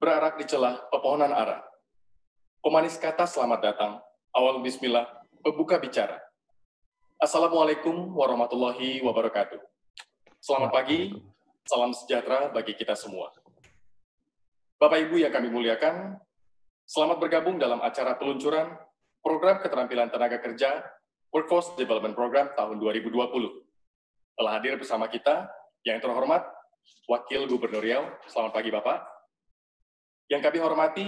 berarak di celah pepohonan ara. Pemanis kata selamat datang, awal bismillah, pembuka bicara. Assalamualaikum warahmatullahi wabarakatuh. Selamat pagi, salam sejahtera bagi kita semua. Bapak Ibu yang kami muliakan, selamat bergabung dalam acara peluncuran Program Keterampilan Tenaga Kerja Workforce Development Program tahun 2020. Telah hadir bersama kita yang terhormat Wakil Gubernur Riau. Selamat pagi Bapak. Yang kami hormati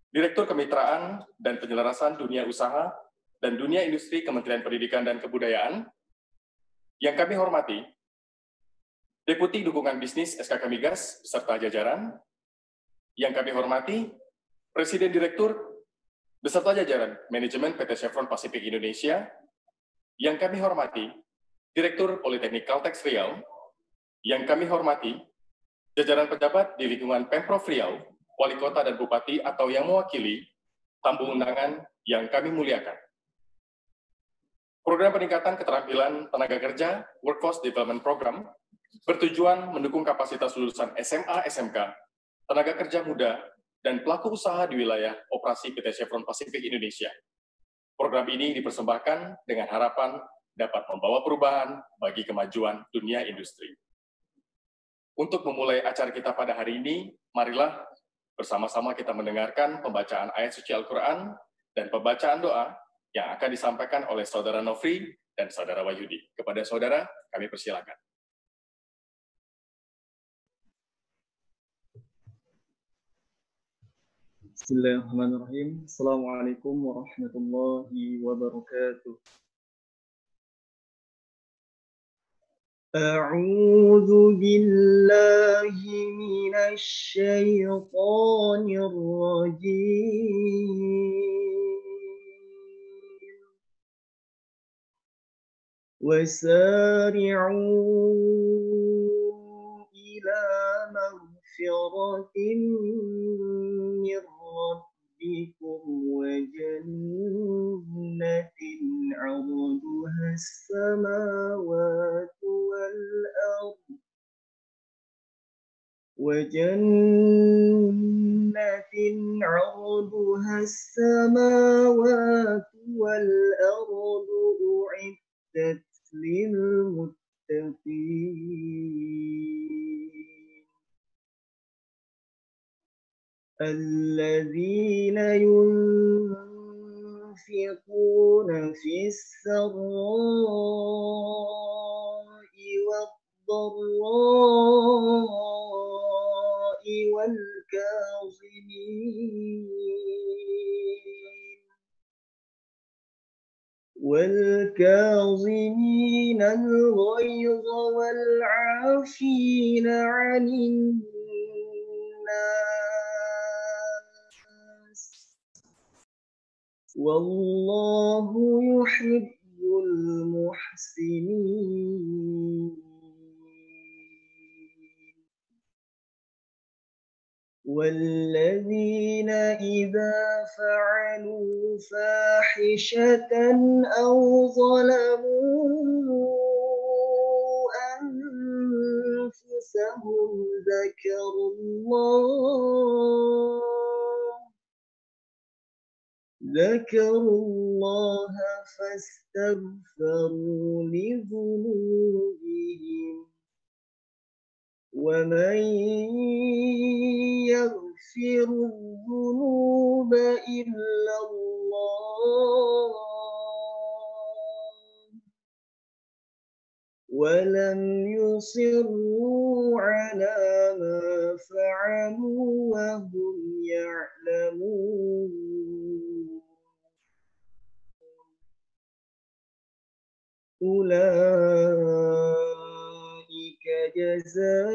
Direktur Kemitraan dan Penyelarasan Dunia Usaha dan Dunia Industri Kementerian Pendidikan dan Kebudayaan. Yang kami hormati Deputi Dukungan Bisnis SKK Migas beserta jajaran. Yang kami hormati Presiden Direktur beserta jajaran Manajemen PT Chevron Pacific Indonesia. Yang kami hormati Direktur Politeknik Caltex Riau. Yang kami hormati jajaran pejabat di lingkungan Pemprov Riau, Wali Kota dan Bupati atau yang mewakili tamu undangan yang kami muliakan. Program peningkatan keterampilan tenaga kerja Workforce Development Program bertujuan mendukung kapasitas lulusan SMA, SMK, tenaga kerja muda, dan pelaku usaha di wilayah operasi PT Chevron Pacific Indonesia. Program ini dipersembahkan dengan harapan dapat membawa perubahan bagi kemajuan dunia industri. Untuk memulai acara kita pada hari ini, marilah bersama-sama kita mendengarkan pembacaan ayat suci Al-Quran dan pembacaan doa yang akan disampaikan oleh Saudara Nofri dan Saudara Wahyudi. Kepada Saudara, kami persilakan. Bismillahirrahmanirrahim. Assalamualaikum warahmatullahi wabarakatuh. A'udzu billahi minasy syaithanir rajim. Wasari'u ila maghfiratin min ربكم وجنة عرضها السماوات والأرض أعدت للمتقين الذين ينفقون في السراء والضراء والكاظمين الغيظ والعافين عن الناس والله يحب المحسنين والذين إذا فعلوا فاحشة أو ظلموا أنفسهم ذكروا الله فاستغفروا لذنوبهم ومن يغفر الذنوب إلا الله ولم يصروا على ما فعلوا وهم يعلمون أولئك جزاؤهم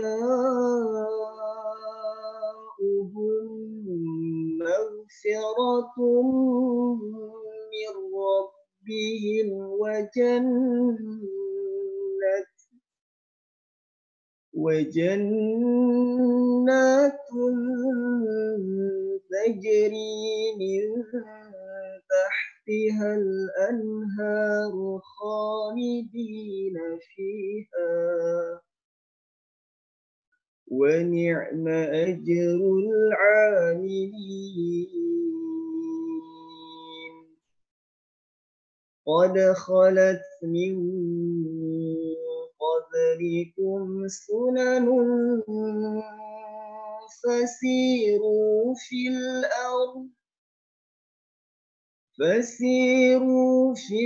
مغفرة من ربهم وجنات تجري من تحتها الأنهار خالدين فيها ونعم أجر العاملين قد خلت من قبلكم سنن فسيروا في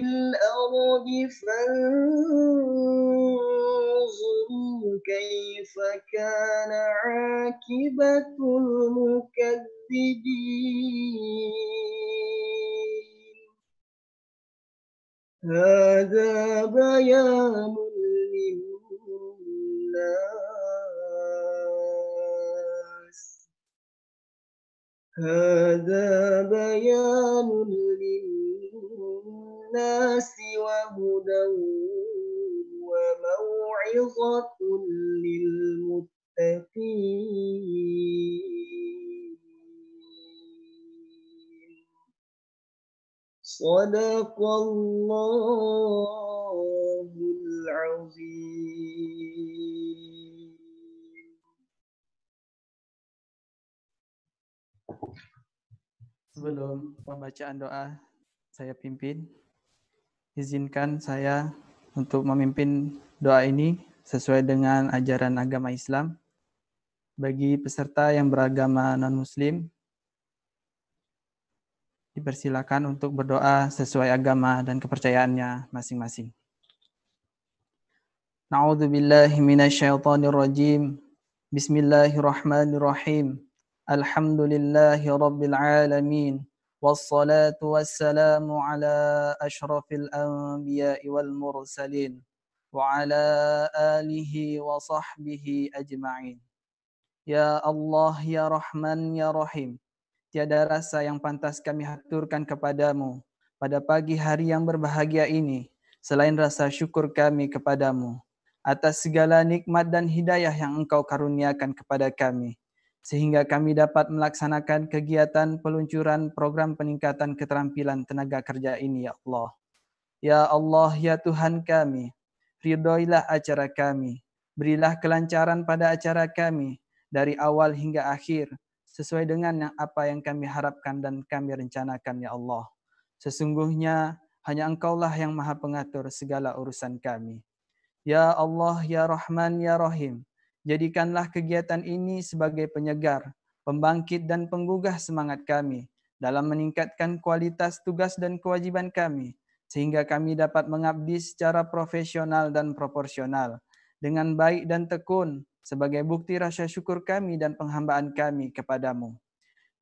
الأرض فانظروا كيف كان عاقبة المكذبين هذا بيان للناس وهدى وموعظة للمتقين صدق الله العظيم. Sebelum pembacaan doa saya pimpin, izinkan saya untuk memimpin doa ini sesuai dengan ajaran agama Islam. Bagi peserta yang beragama non-muslim, dipersilakan untuk berdoa sesuai agama dan kepercayaannya masing-masing. Na'udzu billahi minasyaitonir rajim. Bismillahirrahmanirrahim. Alhamdulillahi rabbil alamin. Wassalatu wassalamu ala asyrafil anbiya'i wal mursalin wa ala alihi wa sahbihi ajma'in. Ya Allah, ya Rahman, ya Rahim. Tiada rasa yang pantas kami haturkan kepadamu pada pagi hari yang berbahagia ini, selain rasa syukur kami kepadamu atas segala nikmat dan hidayah yang Engkau karuniakan kepada kami, sehingga kami dapat melaksanakan kegiatan peluncuran program peningkatan keterampilan tenaga kerja ini, ya Allah. Ya Allah, ya Tuhan kami, ridhoilah acara kami, berilah kelancaran pada acara kami, dari awal hingga akhir, sesuai dengan apa yang kami harapkan dan kami rencanakan, ya Allah. Sesungguhnya hanya Engkaulah yang maha pengatur segala urusan kami. Ya Allah, ya Rahman, ya Rahim, jadikanlah kegiatan ini sebagai penyegar, pembangkit dan penggugah semangat kami dalam meningkatkan kualitas tugas dan kewajiban kami, sehingga kami dapat mengabdi secara profesional dan proporsional, dengan baik dan tekun, sebagai bukti rasa syukur kami dan penghambaan kami kepadamu.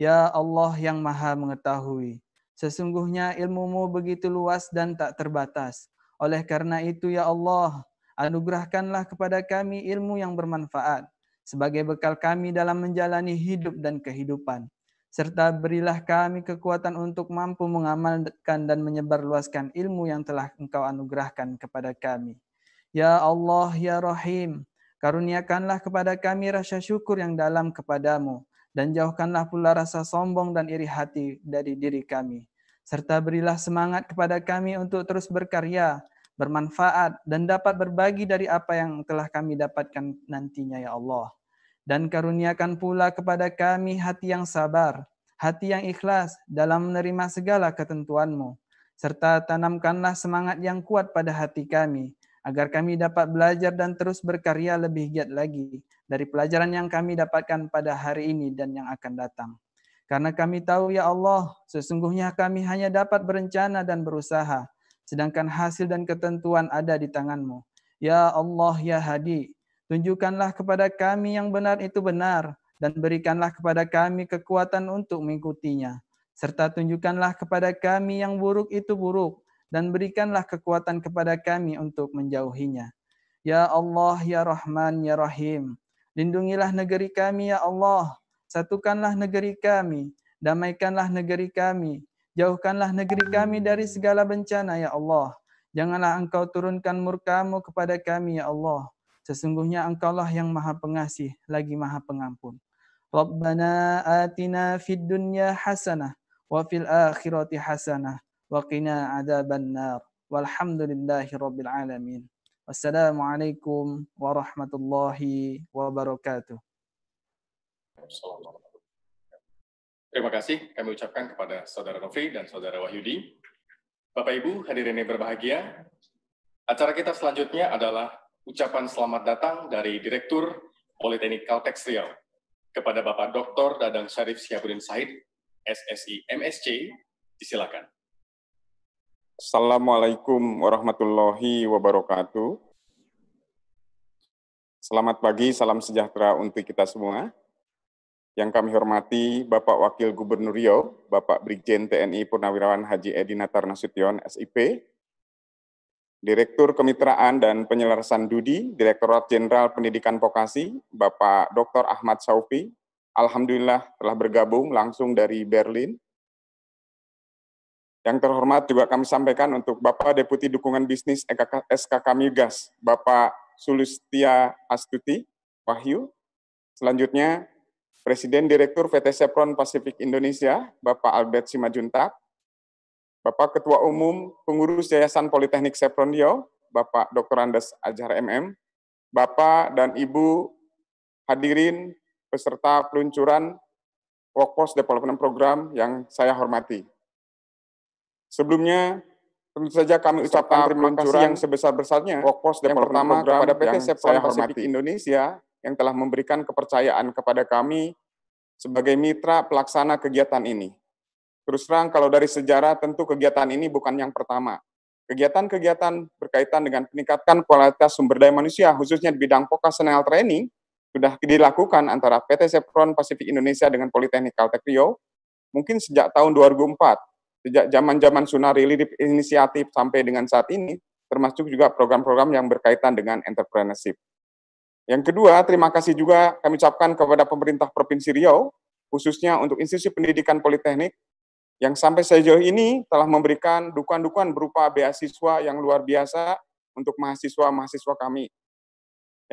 Ya Allah yang maha mengetahui, sesungguhnya ilmu-Mu begitu luas dan tak terbatas. Oleh karena itu, ya Allah, anugerahkanlah kepada kami ilmu yang bermanfaat, sebagai bekal kami dalam menjalani hidup dan kehidupan. Serta berilah kami kekuatan untuk mampu mengamalkan dan menyebarluaskan ilmu yang telah Engkau anugerahkan kepada kami. Ya Allah, ya Rahim, karuniakanlah kepada kami rasa syukur yang dalam kepadamu, dan jauhkanlah pula rasa sombong dan iri hati dari diri kami. Serta berilah semangat kepada kami untuk terus berkarya, bermanfaat, dan dapat berbagi dari apa yang telah kami dapatkan nantinya, ya Allah. Dan karuniakan pula kepada kami hati yang sabar, hati yang ikhlas dalam menerima segala ketentuan-Mu. Serta tanamkanlah semangat yang kuat pada hati kami, agar kami dapat belajar dan terus berkarya lebih giat lagi dari pelajaran yang kami dapatkan pada hari ini dan yang akan datang. Karena kami tahu, ya Allah, sesungguhnya kami hanya dapat berencana dan berusaha, sedangkan hasil dan ketentuan ada di tangan-Mu. Ya Allah, ya Hadi, tunjukkanlah kepada kami yang benar itu benar, dan berikanlah kepada kami kekuatan untuk mengikutinya. Serta tunjukkanlah kepada kami yang buruk itu buruk, dan berikanlah kekuatan kepada kami untuk menjauhinya. Ya Allah, ya Rahman, ya Rahim, lindungilah negeri kami, ya Allah. Satukanlah negeri kami, damaikanlah negeri kami, jauhkanlah negeri kami dari segala bencana, ya Allah. Janganlah Engkau turunkan murka-Mu kepada kami, ya Allah. Sesungguhnya Engkaulah yang maha pengasih, lagi maha pengampun. Rabbana atina fid dunya hasanah, wa fil akhirati hasanah, wa qina adzabannar. Walhamdulillahi rabbil alamin. Wassalamualaikum warahmatullahi wabarakatuh. Waalaikumsalam warahmatullahi wabarakatuh. Terima kasih kami ucapkan kepada Saudara Nofri dan Saudara Wahyudi. Bapak Ibu hadirin yang berbahagia, acara kita selanjutnya adalah ucapan selamat datang dari Direktur Politeknik Caltech Riau kepada Bapak Dr. Dadang Syarif Syihabuddin Said, SSI MSc. Disilakan. Assalamualaikum warahmatullahi wabarakatuh. Selamat pagi, salam sejahtera untuk kita semua. Yang kami hormati Bapak Wakil Gubernur Riau, Bapak Brigjen TNI Purnawirawan Haji Edi Natar Nasution, SIP, Direktur Kemitraan dan Penyelarasan Dudi, Direktorat Jenderal Pendidikan Vokasi, Bapak Dr. Ahmad Saufi, alhamdulillah telah bergabung langsung dari Berlin. Yang terhormat juga kami sampaikan untuk Bapak Deputi Dukungan Bisnis SKK Migas, Bapak Sulistia Astuti Wahyu. Selanjutnya, Presiden Direktur PT Chevron Pasifik Indonesia, Bapak Albert Simajuntak. Bapak Ketua Umum Pengurus Yayasan Politeknik Chevron Riau, Bapak Dr. Andes Azhar MM. Bapak dan Ibu hadirin peserta peluncuran Workforce Development Program yang saya hormati. Sebelumnya, tentu saja kami ucapkan terima kasih yang sebesar-besarnya Workforce Development Program kepada PT Chevron Pasifik Indonesia yang telah memberikan kepercayaan kepada kami sebagai mitra pelaksana kegiatan ini. Terus terang, kalau dari sejarah tentu kegiatan ini bukan yang pertama. Kegiatan-kegiatan berkaitan dengan peningkatan kualitas sumber daya manusia, khususnya di bidang vocational training, sudah dilakukan antara PT Chevron Pasifik Indonesia dengan Politeknik Caltech Riau, mungkin sejak tahun 2004. Sejak zaman-zaman Sunari Leadership Initiative sampai dengan saat ini, termasuk juga program-program yang berkaitan dengan entrepreneurship. Yang kedua, terima kasih juga kami ucapkan kepada pemerintah Provinsi Riau, khususnya untuk institusi pendidikan politeknik, yang sampai sejauh ini telah memberikan dukungan-dukungan berupa beasiswa yang luar biasa untuk mahasiswa-mahasiswa kami.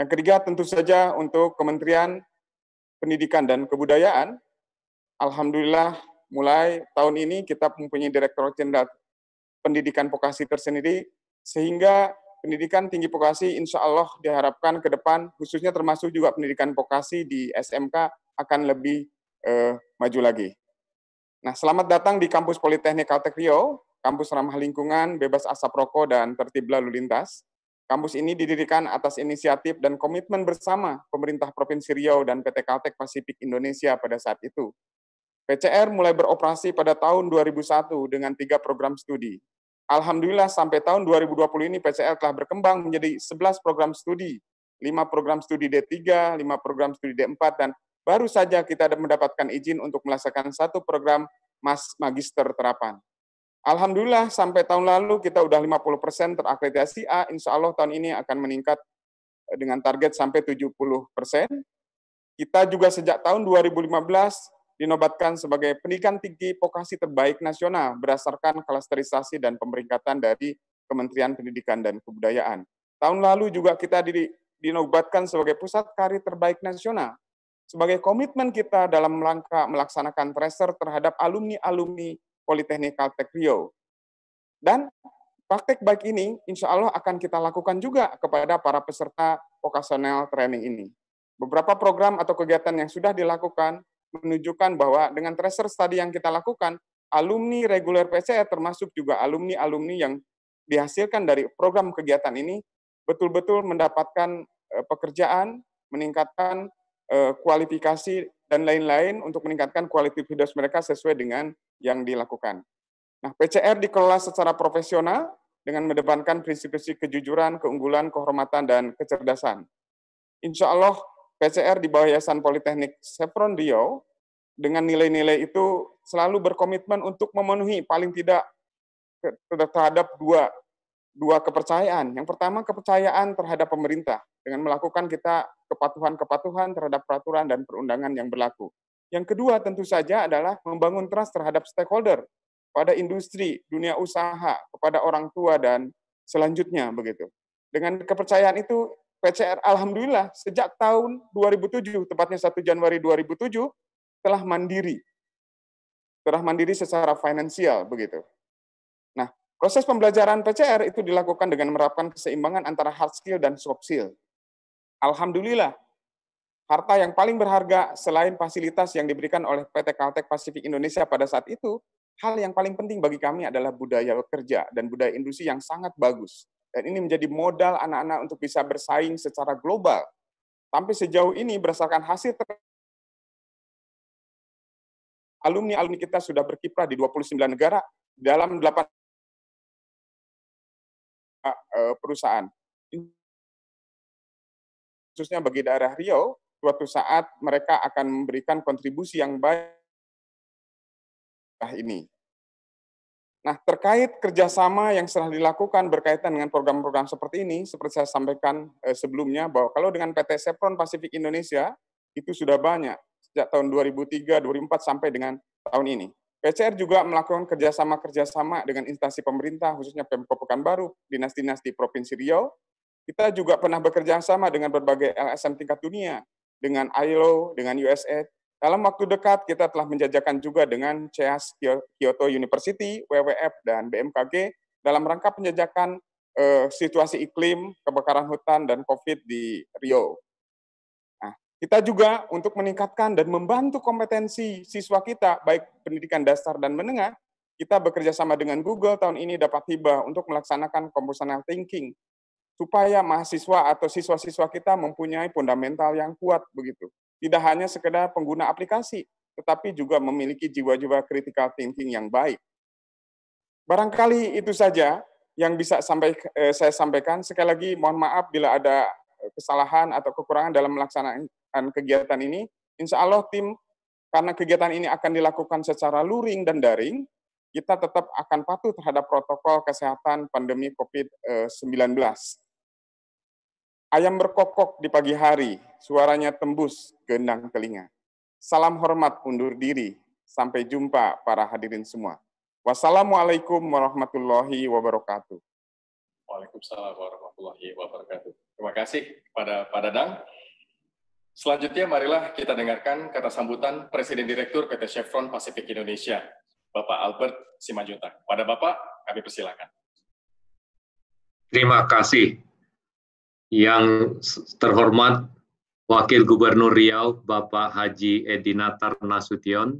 Yang ketiga, tentu saja untuk Kementerian Pendidikan dan Kebudayaan, alhamdulillah, mulai tahun ini kita mempunyai Direktorat Jenderal Pendidikan Vokasi tersendiri, sehingga pendidikan tinggi vokasi insya Allah diharapkan ke depan, khususnya termasuk juga pendidikan vokasi di SMK akan lebih maju lagi. Nah, selamat datang di Kampus Politeknik Caltech Riau, kampus ramah lingkungan, bebas asap rokok, dan tertib lalu lintas. Kampus ini didirikan atas inisiatif dan komitmen bersama pemerintah Provinsi Riau dan PT Caltech Pasifik Indonesia pada saat itu. PCR mulai beroperasi pada tahun 2001 dengan 3 program studi. Alhamdulillah sampai tahun 2020 ini PCR telah berkembang menjadi 11 program studi, 5 program studi D3, 5 program studi D4, dan baru saja kita mendapatkan izin untuk melaksanakan 1 program magister terapan. Alhamdulillah sampai tahun lalu kita udah 50% terakreditasi A, insya Allah tahun ini akan meningkat dengan target sampai 70%. Kita juga sejak tahun 2015 dinobatkan sebagai pendidikan tinggi vokasi terbaik nasional berdasarkan klasterisasi dan pemeringkatan dari Kementerian Pendidikan dan Kebudayaan. Tahun lalu juga kita dinobatkan sebagai pusat karir terbaik nasional. Sebagai komitmen kita dalam rangka melaksanakan tracer terhadap alumni-alumni Politeknik Caltech Riau. Dan praktek baik ini insya Allah akan kita lakukan juga kepada para peserta vocational training ini. Beberapa program atau kegiatan yang sudah dilakukan menunjukkan bahwa dengan tracer study yang kita lakukan, alumni reguler PCR termasuk juga alumni-alumni yang dihasilkan dari program kegiatan ini betul-betul mendapatkan pekerjaan, meningkatkan kualifikasi dan lain-lain untuk meningkatkan kualitas hidup mereka sesuai dengan yang dilakukan. Nah, PCR dikelola secara profesional dengan mengedepankan prinsip-prinsip kejujuran, keunggulan, kehormatan, dan kecerdasan. Insya Allah, PCR di bawah Yayasan Politeknik Chevron Riau dengan nilai-nilai itu selalu berkomitmen untuk memenuhi paling tidak terhadap dua kepercayaan. Yang pertama, kepercayaan terhadap pemerintah dengan melakukan kita kepatuhan-kepatuhan terhadap peraturan dan perundangan yang berlaku. Yang kedua tentu saja adalah membangun trust terhadap stakeholder, pada industri, dunia usaha, kepada orang tua, dan selanjutnya begitu. Dengan kepercayaan itu, PCR alhamdulillah sejak tahun 2007, tepatnya 1 Januari 2007, telah mandiri secara finansial begitu. Nah, proses pembelajaran PCR itu dilakukan dengan menerapkan keseimbangan antara hard skill dan soft skill. Alhamdulillah, harta yang paling berharga selain fasilitas yang diberikan oleh PT Kaltek Pasifik Indonesia pada saat itu, hal yang paling penting bagi kami adalah budaya kerja dan budaya industri yang sangat bagus. Dan ini menjadi modal anak-anak untuk bisa bersaing secara global. Sampai sejauh ini berdasarkan hasil alumni kita sudah berkiprah di 29 negara dalam 8 perusahaan. Khususnya bagi daerah Riau, suatu saat mereka akan memberikan kontribusi yang baik ini. Nah, terkait kerjasama yang telah dilakukan berkaitan dengan program-program seperti ini, seperti saya sampaikan sebelumnya, bahwa kalau dengan PT Chevron Pasifik Indonesia, itu sudah banyak, sejak tahun 2003, 2004, sampai dengan tahun ini. PCR juga melakukan kerjasama dengan instansi pemerintah, khususnya Pemkot Pekanbaru, dinas-dinas di Provinsi Riau. Kita juga pernah bekerja sama dengan berbagai LSM tingkat dunia, dengan ILO, dengan USAID. Dalam waktu dekat, kita telah menjajakan juga dengan CEAS Kyoto University, WWF, dan BMKG dalam rangka penjajakan situasi iklim, kebakaran hutan, dan COVID di Riau. Nah, kita juga untuk meningkatkan dan membantu kompetensi siswa kita, baik pendidikan dasar dan menengah, kita bekerja sama dengan Google tahun ini dapat hibah untuk melaksanakan compositional thinking, supaya mahasiswa atau siswa-siswa kita mempunyai fundamental yang kuat begitu. Tidak hanya sekedar pengguna aplikasi, tetapi juga memiliki jiwa-jiwa critical thinking yang baik. Barangkali itu saja yang bisa saya sampaikan. Sekali lagi mohon maaf bila ada kesalahan atau kekurangan dalam melaksanakan kegiatan ini. Insya Allah tim, karena kegiatan ini akan dilakukan secara luring dan daring, kita tetap akan patuh terhadap protokol kesehatan pandemi COVID-19. Ayam berkokok di pagi hari, suaranya tembus ke endang telinga. Salam hormat undur diri, sampai jumpa para hadirin semua. Wassalamualaikum warahmatullahi wabarakatuh. Waalaikumsalam warahmatullahi wabarakatuh. Terima kasih kepada Pak Dadang. Selanjutnya marilah kita dengarkan kata sambutan Presiden Direktur PT Chevron Pasifik Indonesia, Bapak Albert Simanjuntak. Pada Bapak, kami persilakan. Terima kasih. Yang terhormat Wakil Gubernur Riau, Bapak Haji Edi Natar Nasution,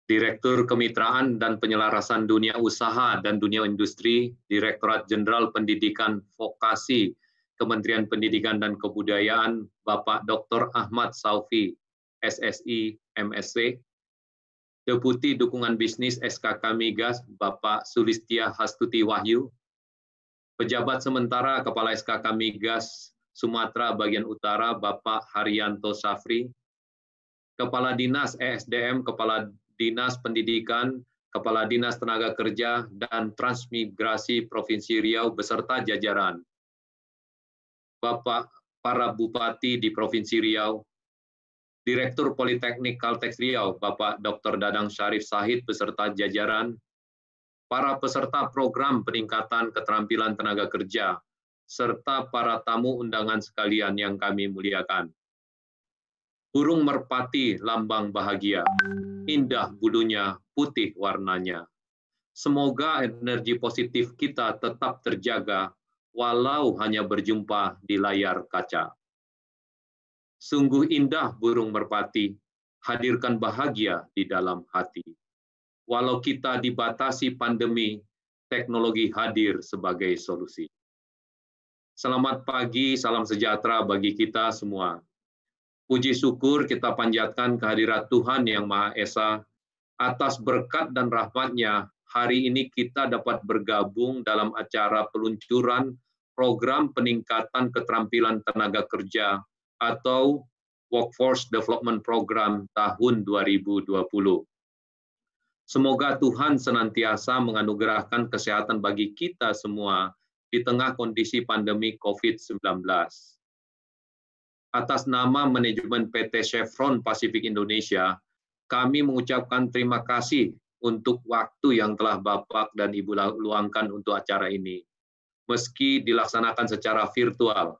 Direktur Kemitraan dan Penyelarasan Dunia Usaha dan Dunia Industri, Direktorat Jenderal Pendidikan Vokasi, Kementerian Pendidikan dan Kebudayaan, Bapak Dr. Ahmad Saufi, SSI, MSc, Deputi Dukungan Bisnis SKK Migas, Bapak Sulistia Hastuti Wahyu, Pejabat Sementara Kepala SKK Migas Sumatera Bagian Utara, Bapak Haryanto Safri, Kepala Dinas ESDM, Kepala Dinas Pendidikan, Kepala Dinas Tenaga Kerja, dan Transmigrasi Provinsi Riau beserta jajaran, Bapak para Bupati di Provinsi Riau, Direktur Politeknik Kaltek Riau, Bapak Dr. Dadang Syarif Sahid beserta jajaran, para peserta program peningkatan keterampilan tenaga kerja, serta para tamu undangan sekalian yang kami muliakan. Burung merpati lambang bahagia, indah bulunya, putih warnanya. Semoga energi positif kita tetap terjaga, walau hanya berjumpa di layar kaca. Sungguh indah burung merpati, hadirkan bahagia di dalam hati. Walau kita dibatasi pandemi, teknologi hadir sebagai solusi. Selamat pagi, salam sejahtera bagi kita semua. Puji syukur kita panjatkan kehadirat Tuhan Yang Maha Esa, atas berkat dan rahmat-Nya, hari ini kita dapat bergabung dalam acara peluncuran program peningkatan keterampilan tenaga kerja atau Workforce Development Program tahun 2020. Semoga Tuhan senantiasa menganugerahkan kesehatan bagi kita semua di tengah kondisi pandemi COVID-19. Atas nama manajemen PT Chevron Pasifik Indonesia, kami mengucapkan terima kasih untuk waktu yang telah Bapak dan Ibu luangkan untuk acara ini. Meski dilaksanakan secara virtual,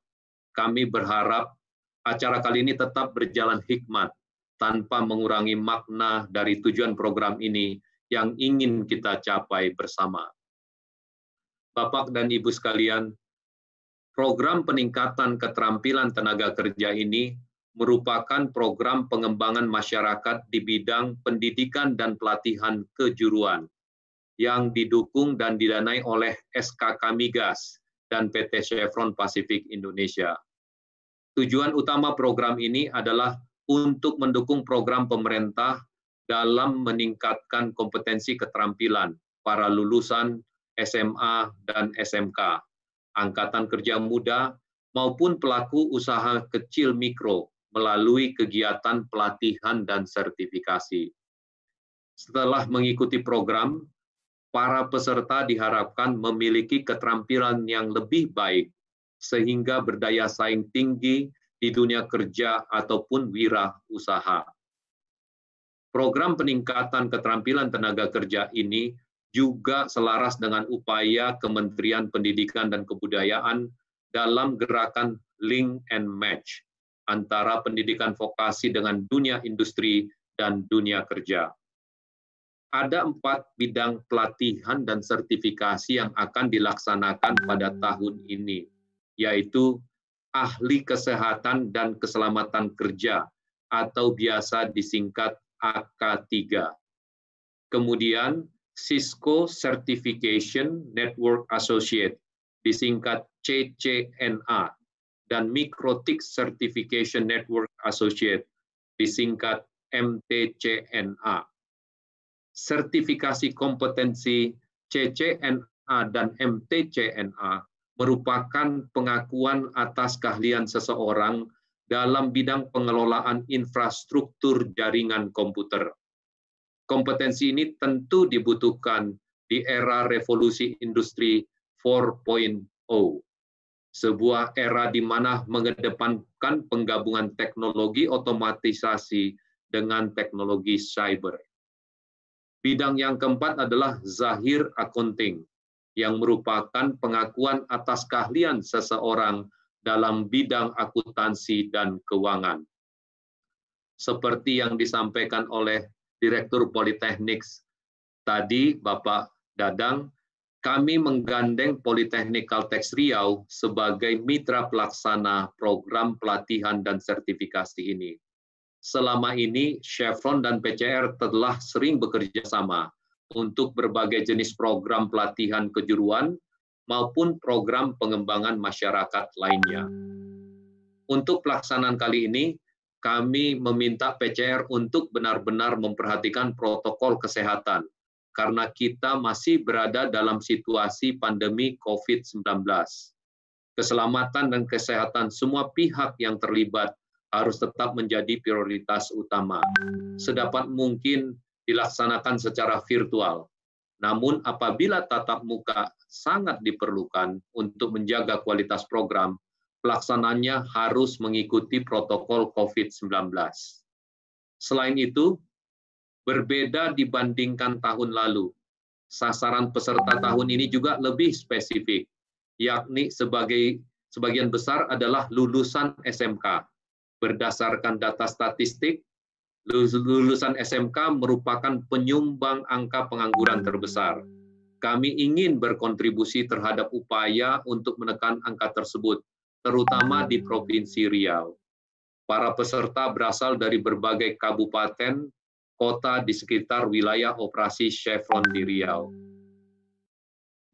kami berharap acara kali ini tetap berjalan hikmat, tanpa mengurangi makna dari tujuan program ini yang ingin kita capai bersama. Bapak dan Ibu sekalian, Program peningkatan keterampilan tenaga kerja ini merupakan program pengembangan masyarakat di bidang pendidikan dan pelatihan kejuruan yang didukung dan didanai oleh SKK Migas dan PT Chevron Pacific Indonesia. Tujuan utama program ini adalah untuk mendukung program pemerintah dalam meningkatkan kompetensi keterampilan para lulusan SMA dan SMK, angkatan kerja muda, maupun pelaku usaha kecil mikro melalui kegiatan pelatihan dan sertifikasi. Setelah mengikuti program, para peserta diharapkan memiliki keterampilan yang lebih baik sehingga berdaya saing tinggi di dunia kerja ataupun wirausaha. Program peningkatan keterampilan tenaga kerja ini juga selaras dengan upaya Kementerian Pendidikan dan Kebudayaan dalam gerakan Link and Match antara pendidikan vokasi dengan dunia industri dan dunia kerja. Ada 4 bidang pelatihan dan sertifikasi yang akan dilaksanakan pada tahun ini, yaitu ahli kesehatan dan keselamatan kerja atau biasa disingkat AK3. Kemudian Cisco Certification Network Associate disingkat CCNA dan Microtik Certification Network Associate disingkat MTCNA. Sertifikasi kompetensi CCNA dan MTCNA merupakan pengakuan atas keahlian seseorang dalam bidang pengelolaan infrastruktur jaringan komputer. Kompetensi ini tentu dibutuhkan di era revolusi industri 4.0, sebuah era di mana mengedepankan penggabungan teknologi otomatisasi dengan teknologi cyber. Bidang yang keempat adalah Zahir Accounting, yang merupakan pengakuan atas keahlian seseorang dalam bidang akuntansi dan keuangan. Seperti yang disampaikan oleh Direktur Politeknik tadi, Bapak Dadang, kami menggandeng Politeknik Caltex Riau sebagai mitra pelaksana program pelatihan dan sertifikasi ini. Selama ini, Chevron dan PCR telah sering bekerja sama untuk berbagai jenis program pelatihan kejuruan maupun program pengembangan masyarakat lainnya. Untuk pelaksanaan kali ini, kami meminta PCR untuk benar-benar memperhatikan protokol kesehatan, karena kita masih berada dalam situasi pandemi COVID-19. Keselamatan dan kesehatan semua pihak yang terlibat harus tetap menjadi prioritas utama. Sedapat mungkin dilaksanakan secara virtual. Namun apabila tatap muka sangat diperlukan untuk menjaga kualitas program, pelaksananya harus mengikuti protokol COVID-19. Selain itu, berbeda dibandingkan tahun lalu. Sasaran peserta tahun ini juga lebih spesifik, yakni sebagian besar adalah lulusan SMK. Berdasarkan data statistik, lulusan SMK merupakan penyumbang angka pengangguran terbesar. Kami ingin berkontribusi terhadap upaya untuk menekan angka tersebut, terutama di Provinsi Riau. Para peserta berasal dari berbagai kabupaten, kota di sekitar wilayah operasi Chevron di Riau.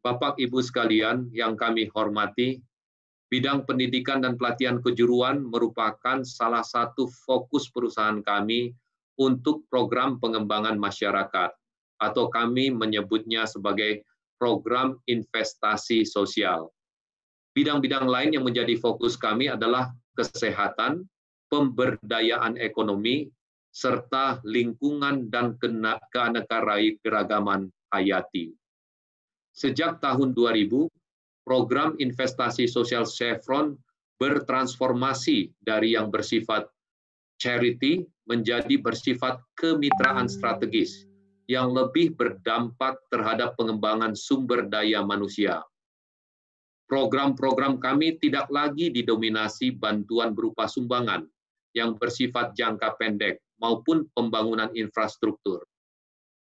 Bapak Ibu sekalian yang kami hormati, bidang pendidikan dan pelatihan kejuruan merupakan salah satu fokus perusahaan kami untuk program pengembangan masyarakat, atau kami menyebutnya sebagai program investasi sosial. Bidang-bidang lain yang menjadi fokus kami adalah kesehatan, pemberdayaan ekonomi, serta lingkungan dan keanekaragaman hayati. Sejak tahun 2000, program investasi sosial Chevron bertransformasi dari yang bersifat charity menjadi bersifat kemitraan strategis yang lebih berdampak terhadap pengembangan sumber daya manusia. Program-program kami tidak lagi didominasi bantuan berupa sumbangan yang bersifat jangka pendek maupun pembangunan infrastruktur.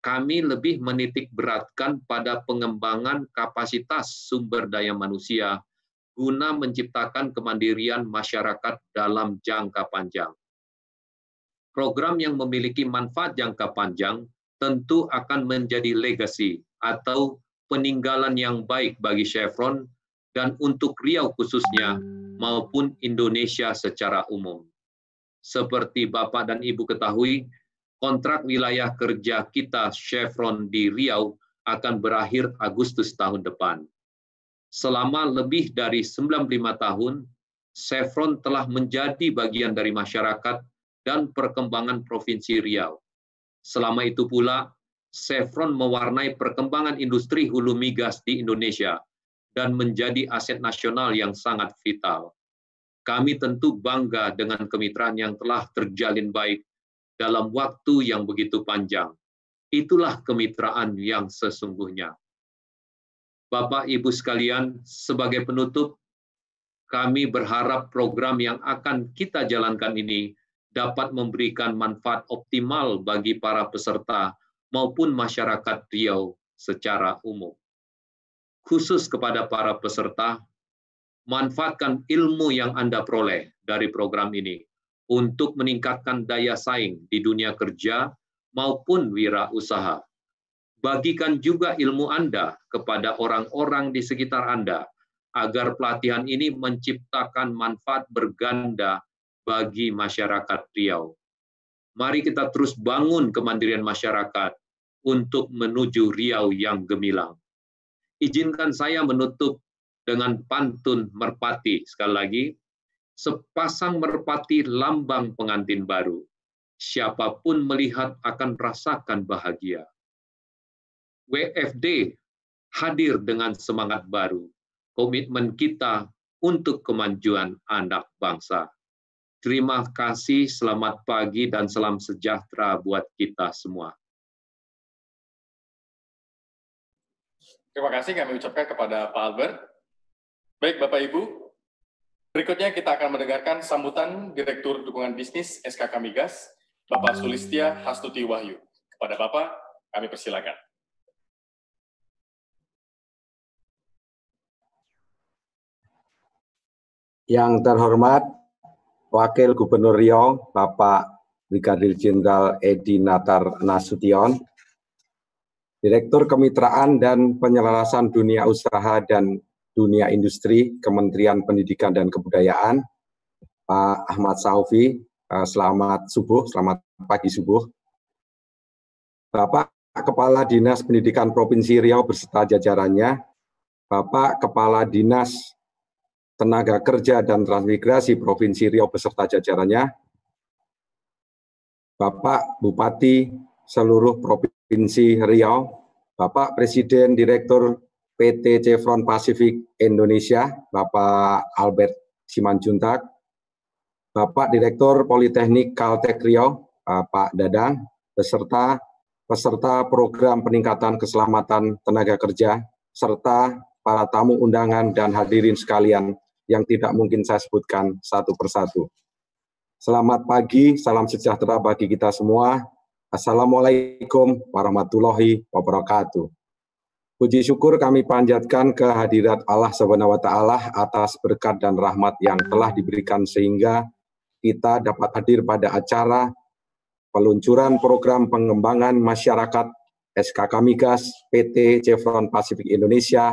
Kami lebih menitik beratkan pada pengembangan kapasitas sumber daya manusia guna menciptakan kemandirian masyarakat dalam jangka panjang. Program yang memiliki manfaat jangka panjang tentu akan menjadi legacy atau peninggalan yang baik bagi Chevron dan untuk Riau khususnya maupun Indonesia secara umum. Seperti Bapak dan Ibu ketahui, kontrak wilayah kerja kita Chevron di Riau akan berakhir Agustus tahun depan. Selama lebih dari 95 tahun, Chevron telah menjadi bagian dari masyarakat dan perkembangan Provinsi Riau. Selama itu pula, Chevron mewarnai perkembangan industri hulu migas di Indonesia dan menjadi aset nasional yang sangat vital. Kami tentu bangga dengan kemitraan yang telah terjalin baik dalam waktu yang begitu panjang. Itulah kemitraan yang sesungguhnya. Bapak Ibu sekalian, sebagai penutup, kami berharap program yang akan kita jalankan ini dapat memberikan manfaat optimal bagi para peserta maupun masyarakat Riau secara umum. Khusus kepada para peserta, manfaatkan ilmu yang Anda peroleh dari program ini untuk meningkatkan daya saing di dunia kerja maupun wirausaha. Bagikan juga ilmu Anda kepada orang-orang di sekitar Anda, agar pelatihan ini menciptakan manfaat berganda bagi masyarakat Riau. Mari kita terus bangun kemandirian masyarakat untuk menuju Riau yang gemilang. Izinkan saya menutup dengan pantun merpati. Sekali lagi, sepasang merpati lambang pengantin baru. Siapapun melihat akan rasakan bahagia. WFD hadir dengan semangat baru. Komitmen kita untuk kemajuan anak bangsa. Terima kasih, selamat pagi, dan salam sejahtera buat kita semua. Terima kasih kami ucapkan kepada Pak Albert. Baik Bapak Ibu, berikutnya kita akan mendengarkan sambutan Direktur Dukungan Bisnis SKK Migas, Bapak Sulistia Hastuti Wahyu. Kepada Bapak, kami persilakan. Yang terhormat Wakil Gubernur Riau, Bapak Brigadir Jenderal Edi Natar Nasution, Direktur Kemitraan dan Penyelarasan Dunia Usaha dan Dunia Industri, Kementerian Pendidikan dan Kebudayaan, Pak Ahmad Saufi, selamat subuh, selamat pagi subuh. Bapak Kepala Dinas Pendidikan Provinsi Riau beserta jajarannya, Bapak Kepala Dinas Tenaga Kerja dan Transmigrasi Provinsi Riau beserta jajarannya, Bapak Bupati seluruh Provinsi Riau, Bapak Presiden Direktur PT Chevron Pacific Indonesia, Bapak Albert Simanjuntak, Bapak Direktur Politeknik Caltech Riau, Pak Dadang, beserta peserta program peningkatan keselamatan tenaga kerja, serta para tamu undangan dan hadirin sekalian yang tidak mungkin saya sebutkan satu persatu. Selamat pagi, salam sejahtera bagi kita semua. Assalamualaikum warahmatullahi wabarakatuh. Puji syukur kami panjatkan kehadirat Allah SWT atas berkat dan rahmat yang telah diberikan sehingga kita dapat hadir pada acara peluncuran program pengembangan masyarakat SKK Migas PT Chevron Pacific Indonesia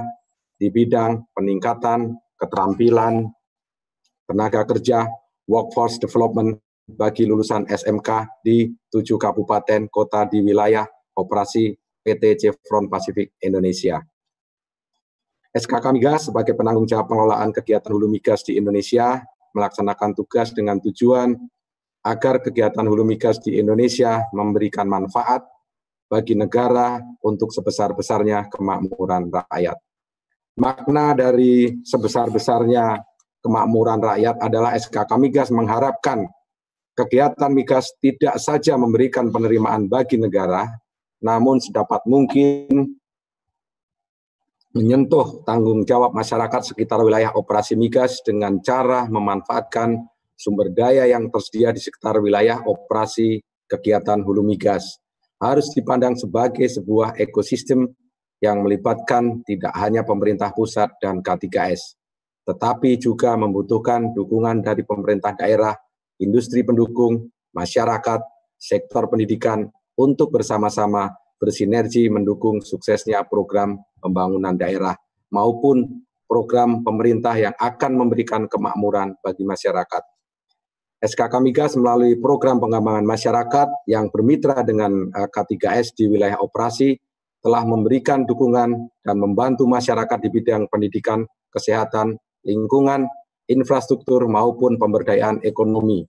di bidang peningkatan keterampilan tenaga kerja, workforce development bagi lulusan SMK di 7 kabupaten kota di wilayah operasi PT Chevron Pacific Indonesia. SKK Migas sebagai penanggung jawab pengelolaan kegiatan hulu migas di Indonesia melaksanakan tugas dengan tujuan agar kegiatan hulu migas di Indonesia memberikan manfaat bagi negara untuk sebesar-besarnya kemakmuran rakyat. Makna dari sebesar-besarnya kemakmuran rakyat adalah SKK Migas mengharapkan kegiatan migas tidak saja memberikan penerimaan bagi negara, namun sedapat mungkin menyentuh tanggung jawab masyarakat sekitar wilayah operasi migas dengan cara memanfaatkan sumber daya yang tersedia di sekitar wilayah operasi kegiatan hulu migas. Harus dipandang sebagai sebuah ekosistem yang melibatkan tidak hanya pemerintah pusat dan K3S, tetapi juga membutuhkan dukungan dari pemerintah daerah, industri pendukung, masyarakat, sektor pendidikan untuk bersama-sama bersinergi mendukung suksesnya program pembangunan daerah maupun program pemerintah yang akan memberikan kemakmuran bagi masyarakat. SKK Migas melalui program pengembangan masyarakat yang bermitra dengan K3S di wilayah operasi telah memberikan dukungan dan membantu masyarakat di bidang pendidikan, kesehatan, lingkungan, infrastruktur maupun pemberdayaan ekonomi.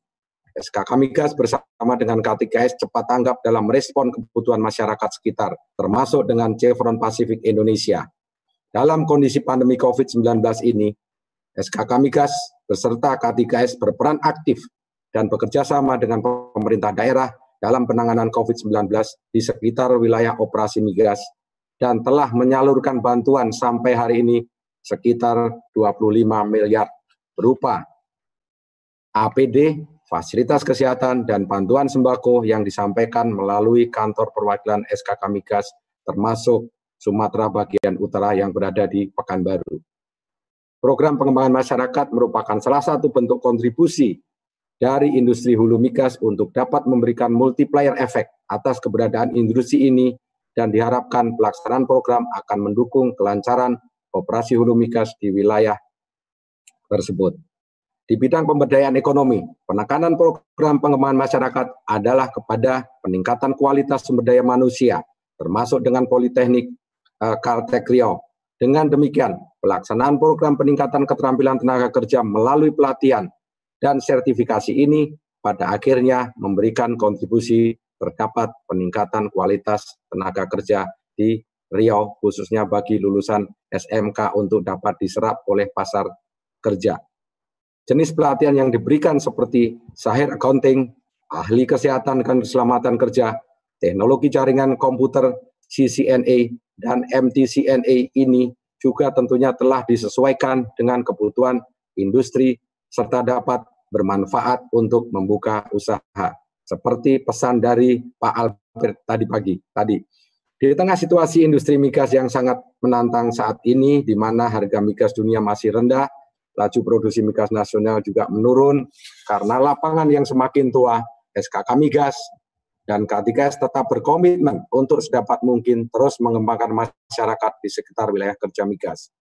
SKK Migas bersama dengan K3S cepat tanggap dalam merespon kebutuhan masyarakat sekitar, termasuk dengan Chevron Pacific Indonesia. Dalam kondisi pandemi COVID-19 ini, SKK Migas beserta K3S berperan aktif dan bekerja sama dengan pemerintah daerah dalam penanganan COVID-19 di sekitar wilayah operasi migas dan telah menyalurkan bantuan sampai hari ini sekitar 25 miliar berupa APD, fasilitas kesehatan, dan bantuan sembako yang disampaikan melalui kantor perwakilan SKK Migas termasuk Sumatera bagian utara yang berada di Pekanbaru. Program pengembangan masyarakat merupakan salah satu bentuk kontribusi dari industri hulu migas untuk dapat memberikan multiplier efek atas keberadaan industri ini dan diharapkan pelaksanaan program akan mendukung kelancaran operasi hulu migas di wilayah tersebut. Di bidang pemberdayaan ekonomi, penekanan program pengembangan masyarakat adalah kepada peningkatan kualitas sumber daya manusia, termasuk dengan Politeknik Caltech Riau. Dengan demikian, pelaksanaan program peningkatan keterampilan tenaga kerja melalui pelatihan dan sertifikasi ini pada akhirnya memberikan kontribusi terdapat peningkatan kualitas tenaga kerja di Riau, khususnya bagi lulusan SMK untuk dapat diserap oleh pasar kerja. Jenis pelatihan yang diberikan seperti Sahir Accounting, ahli kesehatan dan keselamatan kerja, teknologi jaringan komputer, CCNA, dan MTCNA ini juga tentunya telah disesuaikan dengan kebutuhan industri serta dapat bermanfaat untuk membuka usaha. Seperti pesan dari Pak Albert tadi. Di tengah situasi industri migas yang sangat menantang saat ini, di mana harga migas dunia masih rendah, laju produksi migas nasional juga menurun, karena lapangan yang semakin tua, SKK Migas dan K3S tetap berkomitmen untuk sedapat mungkin terus mengembangkan masyarakat di sekitar wilayah kerja migas.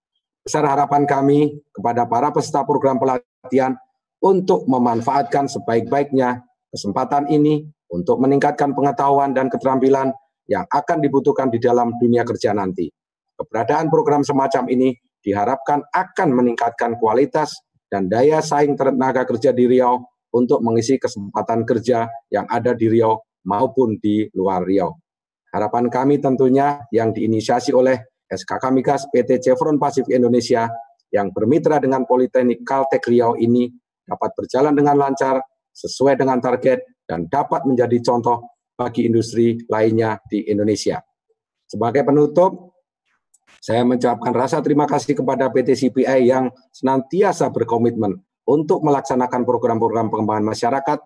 Besar harapan kami kepada para peserta program pelatihan untuk memanfaatkan sebaik-baiknya kesempatan ini untuk meningkatkan pengetahuan dan keterampilan yang akan dibutuhkan di dalam dunia kerja nanti. Keberadaan program semacam ini diharapkan akan meningkatkan kualitas dan daya saing tenaga kerja di Riau untuk mengisi kesempatan kerja yang ada di Riau maupun di luar Riau. Harapan kami tentunya yang diinisiasi oleh SKK Migas PT Chevron Pacific Indonesia yang bermitra dengan Politeknik Caltech Riau ini dapat berjalan dengan lancar, sesuai dengan target, dan dapat menjadi contoh bagi industri lainnya di Indonesia. Sebagai penutup, saya mengucapkan rasa terima kasih kepada PT CPI yang senantiasa berkomitmen untuk melaksanakan program-program pengembangan masyarakat,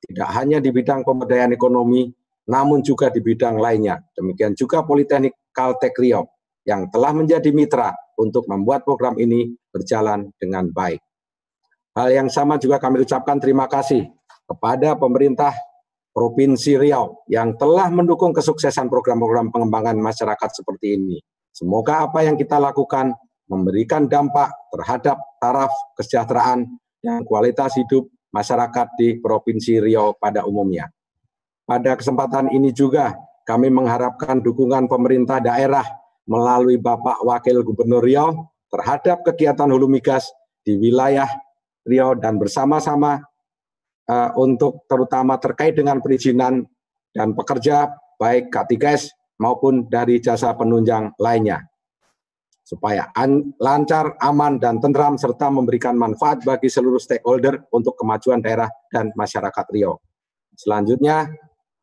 tidak hanya di bidang pemberdayaan ekonomi, namun juga di bidang lainnya. Demikian juga Politeknik Caltech Riau yang telah menjadi mitra untuk membuat program ini berjalan dengan baik. Hal yang sama juga kami ucapkan terima kasih kepada pemerintah Provinsi Riau yang telah mendukung kesuksesan program-program pengembangan masyarakat seperti ini. Semoga apa yang kita lakukan memberikan dampak terhadap taraf kesejahteraan dan kualitas hidup masyarakat di Provinsi Riau pada umumnya. Pada kesempatan ini juga kami mengharapkan dukungan pemerintah daerah melalui Bapak Wakil Gubernur Riau terhadap kegiatan hulu migas di wilayah Riau dan bersama-sama untuk terutama terkait dengan perizinan dan pekerja baik K3S maupun dari jasa penunjang lainnya supaya lancar, aman, dan tentram serta memberikan manfaat bagi seluruh stakeholder untuk kemajuan daerah dan masyarakat Riau. Selanjutnya,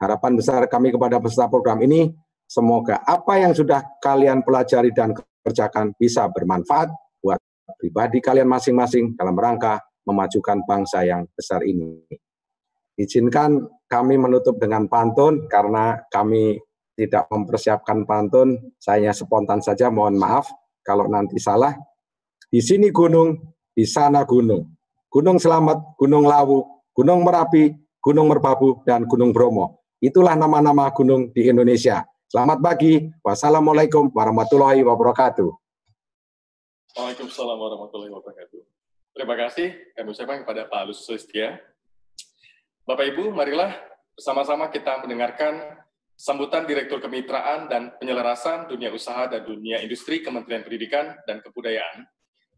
harapan besar kami kepada peserta program ini, semoga apa yang sudah kalian pelajari dan kerjakan bisa bermanfaat buat pribadi kalian masing-masing dalam rangka memajukan bangsa yang besar ini. Izinkan kami menutup dengan pantun, karena kami tidak mempersiapkan pantun, saya spontan saja, mohon maaf kalau nanti salah. Di sini gunung, di sana gunung. Gunung Slamet, Gunung Lawu, Gunung Merapi, Gunung Merbabu, dan Gunung Bromo. Itulah nama-nama gunung di Indonesia. Selamat pagi. Wassalamualaikum warahmatullahi wabarakatuh. Waalaikumsalam warahmatullahi wabarakatuh. Terima kasih kami ucapkan kepada Pak Alus Sulistia. Bapak Ibu, marilah bersama-sama kita mendengarkan sambutan Direktur Kemitraan dan Penyelarasan Dunia Usaha dan Dunia Industri Kementerian Pendidikan dan Kebudayaan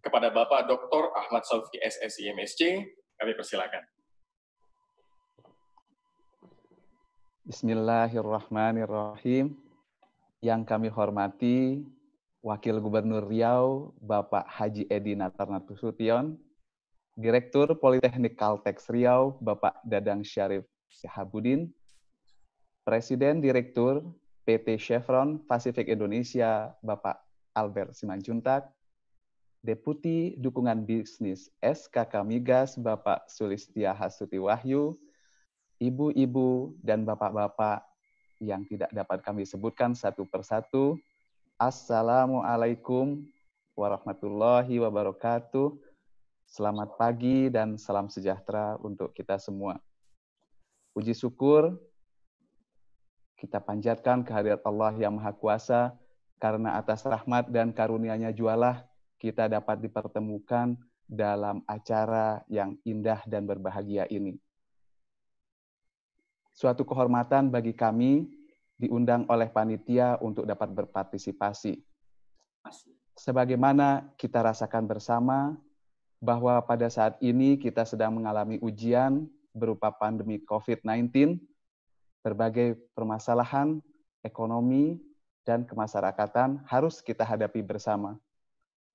kepada Bapak Dr. Ahmad Saufi SSI MSc. Kami persilakan. Bismillahirrahmanirrahim. Yang kami hormati Wakil Gubernur Riau, Bapak Haji Edi Natar Nasution, Direktur Politeknik Kalteks Riau, Bapak Dadang Syarif Sihabuddin, Presiden Direktur PT Chevron Pacific Indonesia, Bapak Albert Simanjuntak, Deputi Dukungan Bisnis SKK Migas, Bapak Sulistia Hasuti Wahyu, Ibu-ibu dan bapak-bapak yang tidak dapat kami sebutkan satu persatu, Assalamualaikum warahmatullahi wabarakatuh. Selamat pagi dan salam sejahtera untuk kita semua. Puji syukur kita panjatkan kehadirat Allah yang Maha Kuasa, karena atas rahmat dan karunia-Nya jualah kita dapat dipertemukan dalam acara yang indah dan berbahagia ini. Suatu kehormatan bagi kami diundang oleh panitia untuk dapat berpartisipasi. Sebagaimana kita rasakan bersama bahwa pada saat ini kita sedang mengalami ujian berupa pandemi COVID-19, berbagai permasalahan ekonomi dan kemasyarakatan harus kita hadapi bersama.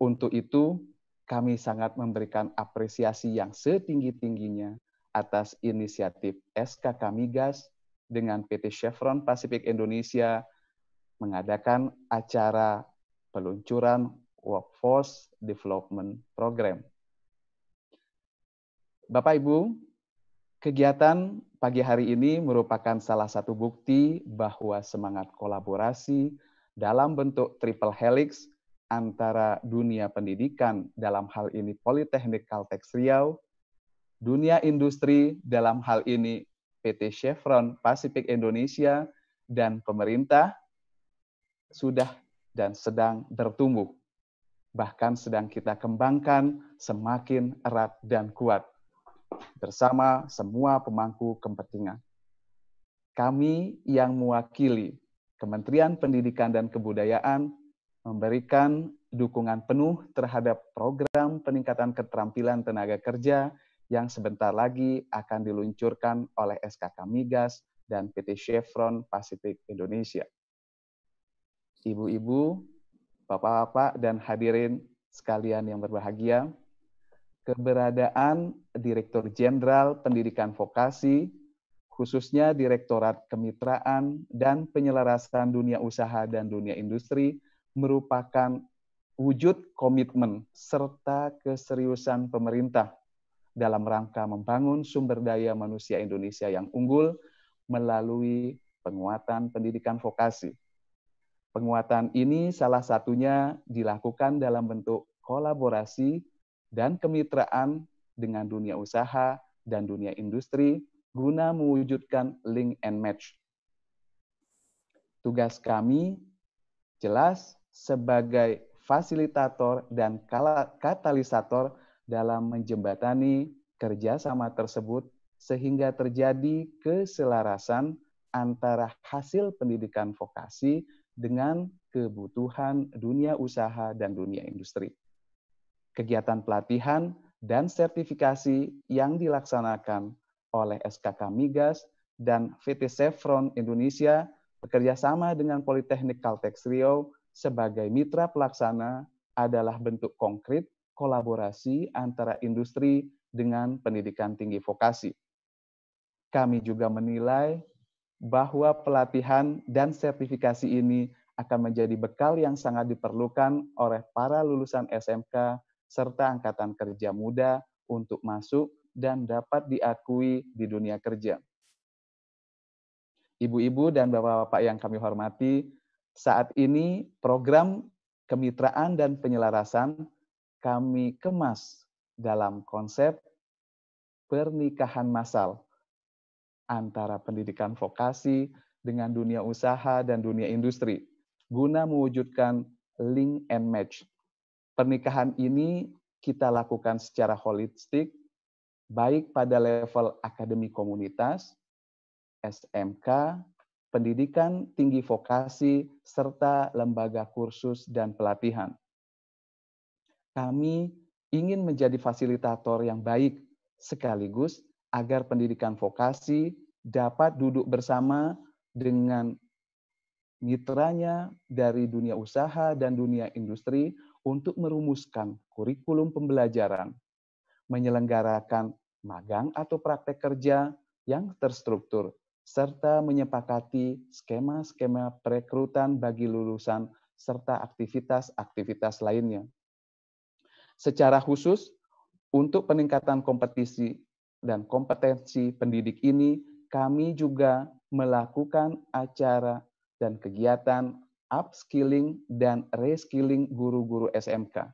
Untuk itu, kami sangat memberikan apresiasi yang setinggi-tingginya atas inisiatif SKK Migas dengan PT Chevron Pacific Indonesia mengadakan acara peluncuran Workforce Development Program. Bapak Ibu, kegiatan pagi hari ini merupakan salah satu bukti bahwa semangat kolaborasi dalam bentuk triple helix antara dunia pendidikan, dalam hal ini Politeknik Kalteks Riau, dunia industri, dalam hal ini PT Chevron Pacific Indonesia, dan pemerintah sudah dan sedang bertumbuh. Bahkan sedang kita kembangkan semakin erat dan kuat bersama semua pemangku kepentingan. Kami yang mewakili Kementerian Pendidikan dan Kebudayaan memberikan dukungan penuh terhadap program peningkatan keterampilan tenaga kerja yang sebentar lagi akan diluncurkan oleh SKK Migas dan PT Chevron Pacific Indonesia. Ibu-ibu, bapak-bapak, dan hadirin sekalian yang berbahagia, keberadaan Direktur Jenderal Pendidikan Vokasi, khususnya Direktorat Kemitraan dan Penyelarasan Dunia Usaha dan Dunia Industri, merupakan wujud komitmen serta keseriusan pemerintah dalam rangka membangun sumber daya manusia Indonesia yang unggul melalui penguatan pendidikan vokasi. Penguatan ini salah satunya dilakukan dalam bentuk kolaborasi dan kemitraan dengan dunia usaha dan dunia industri guna mewujudkan link and match. Tugas kami jelas sebagai fasilitator dan katalisator dalam menjembatani kerjasama tersebut sehingga terjadi keselarasan antara hasil pendidikan vokasi dengan kebutuhan dunia usaha dan dunia industri. Kegiatan pelatihan dan sertifikasi yang dilaksanakan oleh SKK Migas dan PT Chevron Indonesia bekerjasama dengan Politeknik Kalteks Riau sebagai mitra pelaksana adalah bentuk konkret kolaborasi antara industri dengan pendidikan tinggi vokasi. Kami juga menilai bahwa pelatihan dan sertifikasi ini akan menjadi bekal yang sangat diperlukan oleh para lulusan SMK serta angkatan kerja muda untuk masuk dan dapat diakui di dunia kerja. Ibu-ibu dan bapak-bapak yang kami hormati, saat ini program kemitraan dan penyelarasan kami kemas dalam konsep pernikahan massal antara pendidikan vokasi dengan dunia usaha dan dunia industri, guna mewujudkan link and match. Pernikahan ini kita lakukan secara holistik, baik pada level akademi komunitas, SMK, pendidikan tinggi vokasi, serta lembaga kursus dan pelatihan. Kami ingin menjadi fasilitator yang baik, sekaligus agar pendidikan vokasi dapat duduk bersama dengan mitranya dari dunia usaha dan dunia industri untuk merumuskan kurikulum pembelajaran, menyelenggarakan magang atau praktek kerja yang terstruktur, serta menyepakati skema-skema perekrutan bagi lulusan serta aktivitas-aktivitas lainnya. Secara khusus, untuk peningkatan kompetisi dan kompetensi pendidik ini, kami juga melakukan acara dan kegiatan upskilling dan reskilling guru-guru SMK.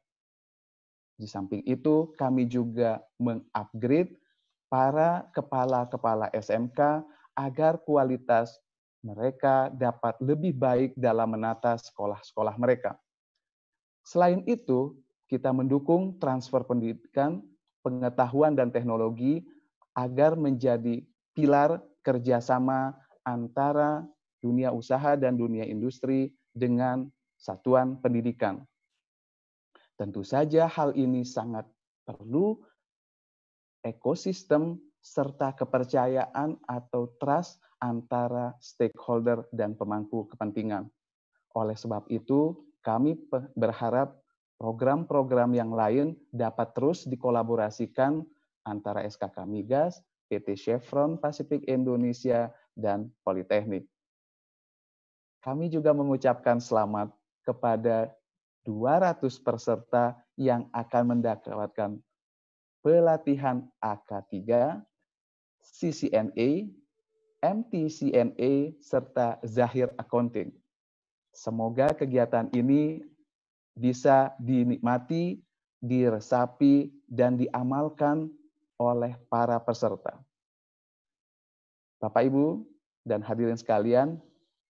Di samping itu, kami juga mengupgrade para kepala-kepala SMK agar kualitas mereka dapat lebih baik dalam menata sekolah-sekolah mereka. Selain itu, kita mendukung transfer pendidikan, pengetahuan, dan teknologi agar menjadi pilar kerjasama antara dunia usaha dan dunia industri dengan satuan pendidikan. Tentu saja hal ini sangat perlu ekosistem serta kepercayaan atau trust antara stakeholder dan pemangku kepentingan. Oleh sebab itu, kami berharap program-program yang lain dapat terus dikolaborasikan antara SKK Migas, PT Chevron Pacific Indonesia, dan Politeknik. Kami juga mengucapkan selamat kepada 200 peserta yang akan mendapatkan pelatihan AK3, CCNA, MTCNA, serta Zahir Accounting. Semoga kegiatan ini bisa dinikmati, diresapi, dan diamalkan oleh para peserta. Bapak, Ibu, dan hadirin sekalian,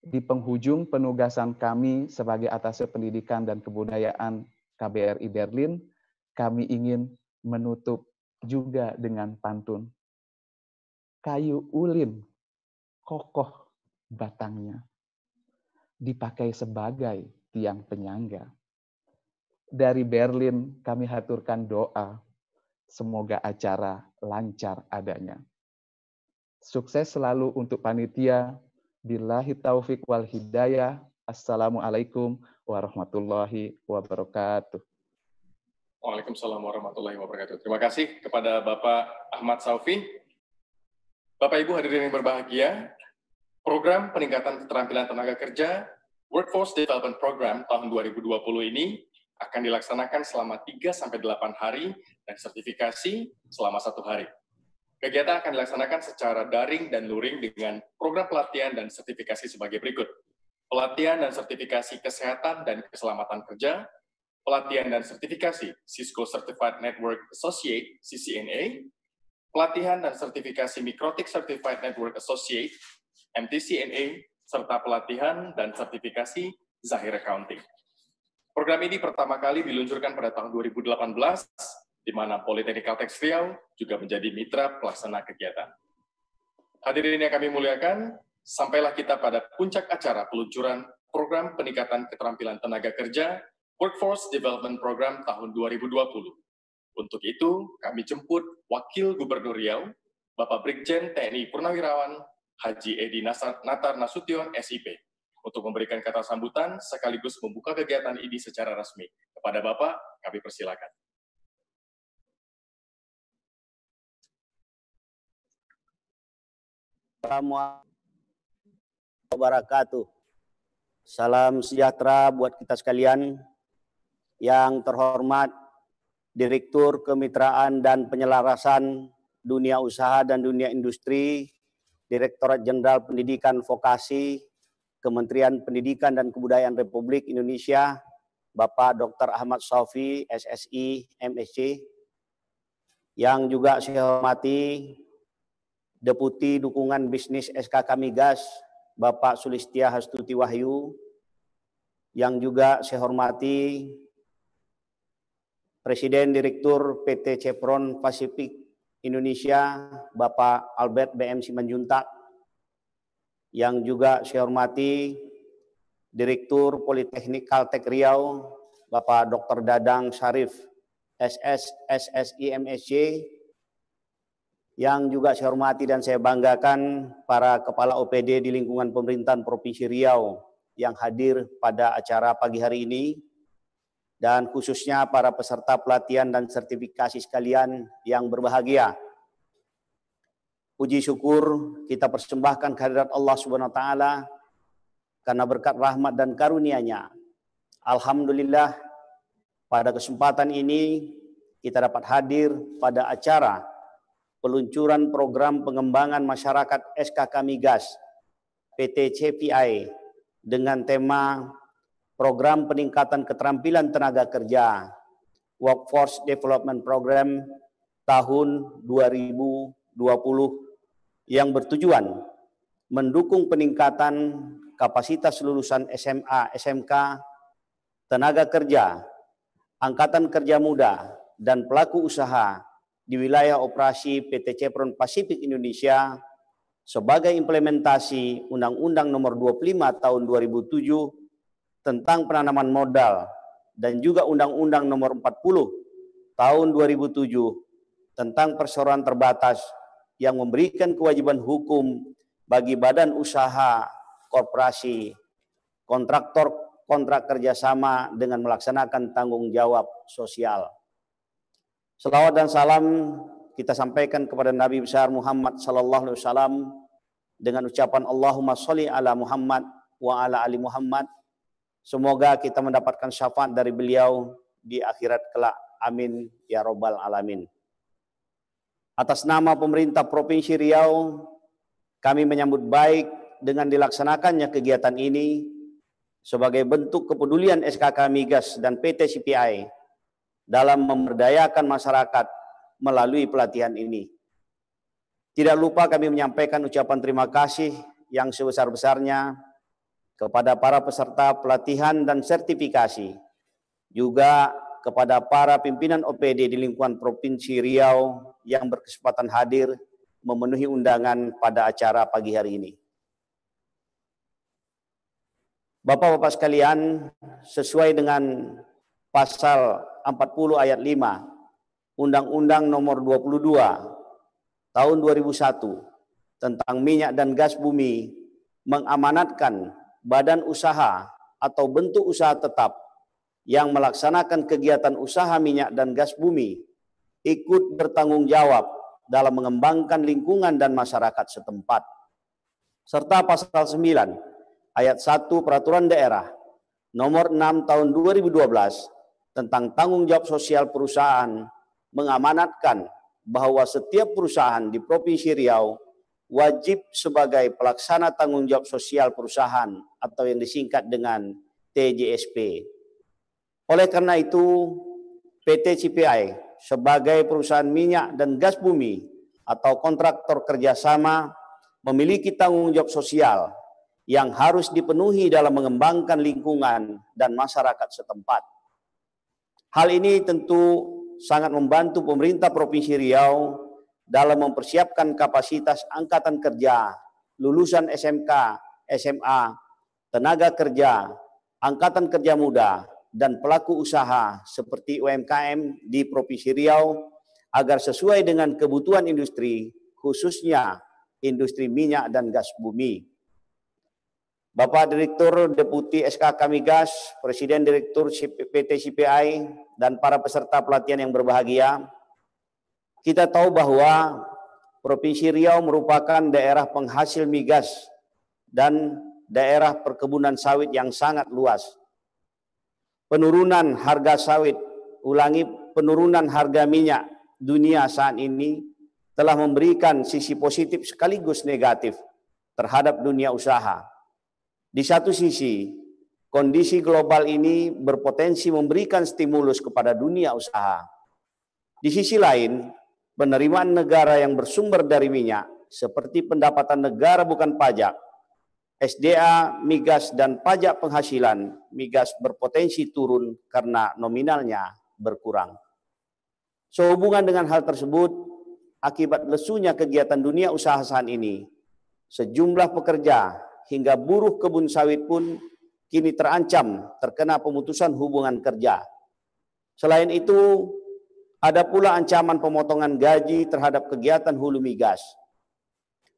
di penghujung penugasan kami sebagai Atase Pendidikan dan Kebudayaan KBRI Berlin, kami ingin menutup juga dengan pantun. Kayu ulin, kokoh batangnya, dipakai sebagai tiang penyangga. Dari Berlin kami haturkan doa, semoga acara lancar adanya. Sukses selalu untuk panitia. Billahi taufik wal hidayah. Assalamualaikum warahmatullahi wabarakatuh. Waalaikumsalam warahmatullahi wabarakatuh. Terima kasih kepada Bapak Ahmad Saufi. Bapak Ibu hadirin yang berbahagia, program peningkatan keterampilan tenaga kerja Workforce Development Program tahun 2020 ini akan dilaksanakan selama 3-8 hari dan sertifikasi selama 1 hari. Kegiatan akan dilaksanakan secara daring dan luring dengan program pelatihan dan sertifikasi sebagai berikut. Pelatihan dan sertifikasi kesehatan dan keselamatan kerja, pelatihan dan sertifikasi Cisco Certified Network Associate, CCNA, pelatihan dan sertifikasi Mikrotik Certified Network Associate, MTCNA, serta pelatihan dan sertifikasi Zahir Accounting. Program ini pertama kali diluncurkan pada tahun 2018, di mana Politeknik Caltex Riau juga menjadi mitra pelaksana kegiatan. Hadirin yang kami muliakan, sampailah kita pada puncak acara peluncuran program peningkatan keterampilan tenaga kerja Workforce Development Program tahun 2020. Untuk itu, kami jemput Wakil Gubernur Riau, Bapak Brigjen TNI Purnawirawan Haji Edi Natar Nasution, SIP, untuk memberikan kata sambutan sekaligus membuka kegiatan ini secara resmi. Kepada Bapak, kami persilakan. Assalamualaikum warahmatullahi wabarakatuh. Salam sejahtera buat kita sekalian. Yang terhormat Direktur Kemitraan dan Penyelarasan Dunia Usaha dan Dunia Industri, Direktorat Jenderal Pendidikan Vokasi, Kementerian Pendidikan dan Kebudayaan Republik Indonesia, Bapak Dr. Ahmad Saufi, SSI, MSc, yang juga saya hormati Deputi Dukungan Bisnis SKK Migas, Bapak Sulistia Hastuti Wahyu, yang juga saya hormati Presiden Direktur PT Chevron Pacific Indonesia, Bapak Albert BM Simanjuntak, yang juga saya hormati Direktur Politeknik Kaltek Riau, Bapak Dr. Dadang Syarif SS SSI MSc, yang juga saya hormati dan saya banggakan para kepala OPD di lingkungan pemerintahan Provinsi Riau yang hadir pada acara pagi hari ini, dan khususnya para peserta pelatihan dan sertifikasi sekalian yang berbahagia. Puji syukur kita persembahkan kehadirat Allah Subhanahu wa taala karena berkat rahmat dan karunia-Nya. Alhamdulillah, pada kesempatan ini kita dapat hadir pada acara peluncuran program pengembangan masyarakat SKK Migas PT CPI dengan tema Program Peningkatan Keterampilan Tenaga Kerja Workforce Development Program tahun 2020 yang bertujuan mendukung peningkatan kapasitas lulusan SMA, SMK, tenaga kerja, angkatan kerja muda, dan pelaku usaha di wilayah operasi PT Chevron Pacific Indonesia sebagai implementasi Undang-Undang Nomor 25 Tahun 2007 tentang penanaman modal dan juga Undang-Undang Nomor 40 Tahun 2007 tentang perseroan terbatas yang memberikan kewajiban hukum bagi badan usaha, korporasi, kontraktor kontrak kerjasama dengan melaksanakan tanggung jawab sosial. Selawat dan salam kita sampaikan kepada Nabi besar Muhammad sallallahu alaihi wasallam dengan ucapan Allahumma sholli ala Muhammad wa ala ali Muhammad. Semoga kita mendapatkan syafaat dari beliau di akhirat kelak. Amin ya robbal alamin. Atas nama pemerintah Provinsi Riau, kami menyambut baik dengan dilaksanakannya kegiatan ini sebagai bentuk kepedulian SKK Migas dan PT CPI dalam memberdayakan masyarakat melalui pelatihan ini. Tidak lupa kami menyampaikan ucapan terima kasih yang sebesar-besarnya kepada para peserta pelatihan dan sertifikasi, juga kepada para pimpinan OPD di lingkungan Provinsi Riau yang berkesempatan hadir memenuhi undangan pada acara pagi hari ini. Bapak-bapak sekalian, sesuai dengan pasal 40 ayat 5 Undang-Undang Nomor 22 Tahun 2001 tentang minyak dan gas bumi mengamanatkan badan usaha atau bentuk usaha tetap yang melaksanakan kegiatan usaha minyak dan gas bumi ikut bertanggung jawab dalam mengembangkan lingkungan dan masyarakat setempat. Serta pasal 9 ayat 1 Peraturan Daerah Nomor 6 Tahun 2012 tentang tanggung jawab sosial perusahaan mengamanatkan bahwa setiap perusahaan di Provinsi Riau wajib sebagai pelaksana tanggung jawab sosial perusahaan atau yang disingkat dengan TJSP. Oleh karena itu, PT CPI sebagai perusahaan minyak dan gas bumi atau kontraktor kerjasama memiliki tanggung jawab sosial yang harus dipenuhi dalam mengembangkan lingkungan dan masyarakat setempat. Hal ini tentu sangat membantu pemerintah Provinsi Riau dalam mempersiapkan kapasitas angkatan kerja, lulusan SMK, SMA, tenaga kerja, angkatan kerja muda, dan pelaku usaha seperti UMKM di Provinsi Riau agar sesuai dengan kebutuhan industri, khususnya industri minyak dan gas bumi. Bapak Direktur Deputi SKK Migas, Presiden Direktur PT CPI, dan para peserta pelatihan yang berbahagia, kita tahu bahwa Provinsi Riau merupakan daerah penghasil migas dan daerah perkebunan sawit yang sangat luas. Penurunan harga sawit, penurunan harga minyak dunia saat ini telah memberikan sisi positif sekaligus negatif terhadap dunia usaha. Di satu sisi, kondisi global ini berpotensi memberikan stimulus kepada dunia usaha. Di sisi lain, penerimaan negara yang bersumber dari minyak, seperti pendapatan negara bukan pajak, SDA, migas, dan pajak penghasilan migas berpotensi turun karena nominalnya berkurang. Sehubungan dengan hal tersebut, akibat lesunya kegiatan dunia usaha saat ini, sejumlah pekerja hingga buruh kebun sawit pun kini terancam terkena pemutusan hubungan kerja. Selain itu, ada pula ancaman pemotongan gaji terhadap kegiatan hulu migas.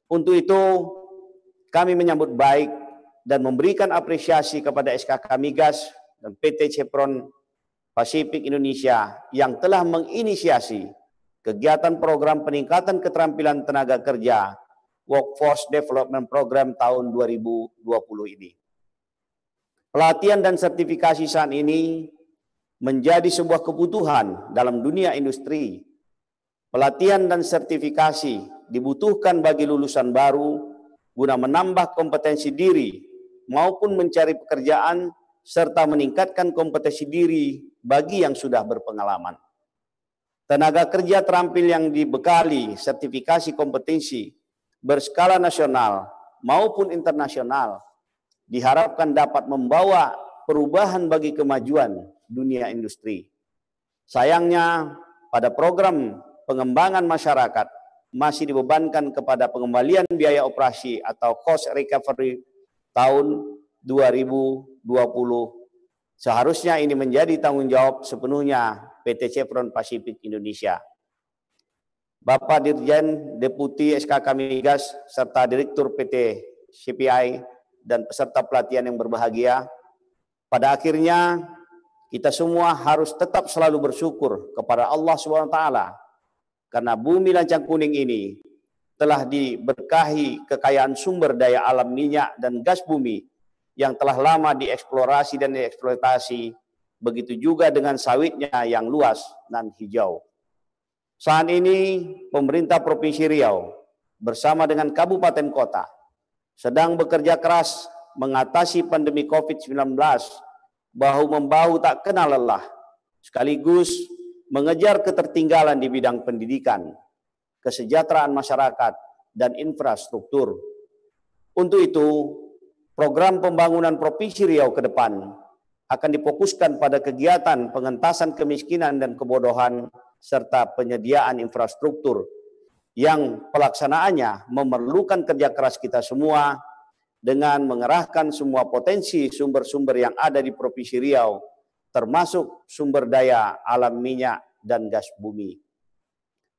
Untuk itu, kami menyambut baik dan memberikan apresiasi kepada SKK Migas dan PT Chevron Pacific Indonesia yang telah menginisiasi kegiatan program peningkatan keterampilan tenaga kerja Workforce Development Program tahun 2020 ini. Pelatihan dan sertifikasi saat ini menjadi sebuah kebutuhan dalam dunia industri. Pelatihan dan sertifikasi dibutuhkan bagi lulusan baru guna menambah kompetensi diri maupun mencari pekerjaan serta meningkatkan kompetensi diri bagi yang sudah berpengalaman. Tenaga kerja terampil yang dibekali sertifikasi kompetensi berskala nasional maupun internasional diharapkan dapat membawa perubahan bagi kemajuan dunia industri. Sayangnya, pada program pengembangan masyarakat masih dibebankan kepada pengembalian biaya operasi atau cost recovery tahun 2020. Seharusnya ini menjadi tanggung jawab sepenuhnya PT Chevron Pacific Indonesia. Bapak Dirjen Deputi SKK Migas serta Direktur PT CPI dan peserta pelatihan yang berbahagia, pada akhirnya kita semua harus tetap selalu bersyukur kepada Allah SWT karena bumi Lancang Kuning ini telah diberkahi kekayaan sumber daya alam minyak dan gas bumi yang telah lama dieksplorasi dan dieksploitasi, begitu juga dengan sawitnya yang luas dan hijau. Saat ini pemerintah Provinsi Riau bersama dengan kabupaten kota sedang bekerja keras mengatasi pandemi COVID-19 bahu-membahu tak kenal lelah, sekaligus mengejar ketertinggalan di bidang pendidikan, kesejahteraan masyarakat, dan infrastruktur. Untuk itu, program pembangunan Provinsi Riau ke depan akan difokuskan pada kegiatan pengentasan kemiskinan dan kebodohan serta penyediaan infrastruktur yang pelaksanaannya memerlukan kerja keras kita semua dengan mengerahkan semua potensi sumber-sumber yang ada di Provinsi Riau, termasuk sumber daya alam minyak dan gas bumi.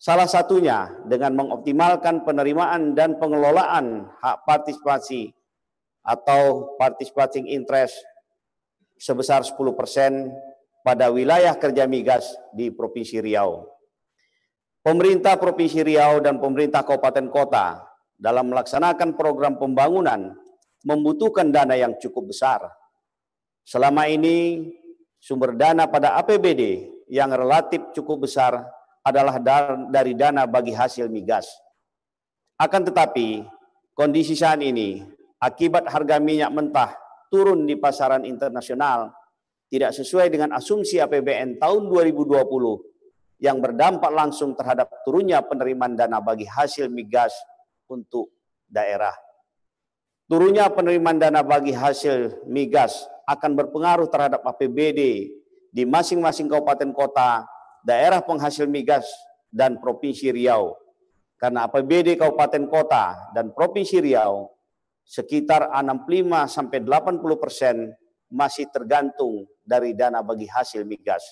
Salah satunya dengan mengoptimalkan penerimaan dan pengelolaan hak partisipasi atau participating interest sebesar 10% pada wilayah kerja migas di Provinsi Riau. Pemerintah Provinsi Riau dan pemerintah kabupaten kota dalam melaksanakan program pembangunan membutuhkan dana yang cukup besar. Selama ini sumber dana pada APBD yang relatif cukup besar adalah dari dana bagi hasil migas. Akan tetapi kondisi saat ini akibat harga minyak mentah turun di pasaran internasional tidak sesuai dengan asumsi APBN tahun 2020 yang berdampak langsung terhadap turunnya penerimaan dana bagi hasil migas untuk daerah. Turunnya penerimaan dana bagi hasil migas akan berpengaruh terhadap APBD di masing-masing kabupaten kota, daerah penghasil migas, dan Provinsi Riau. Karena APBD kabupaten kota dan Provinsi Riau sekitar 65-80% masih tergantung dari dana bagi hasil migas.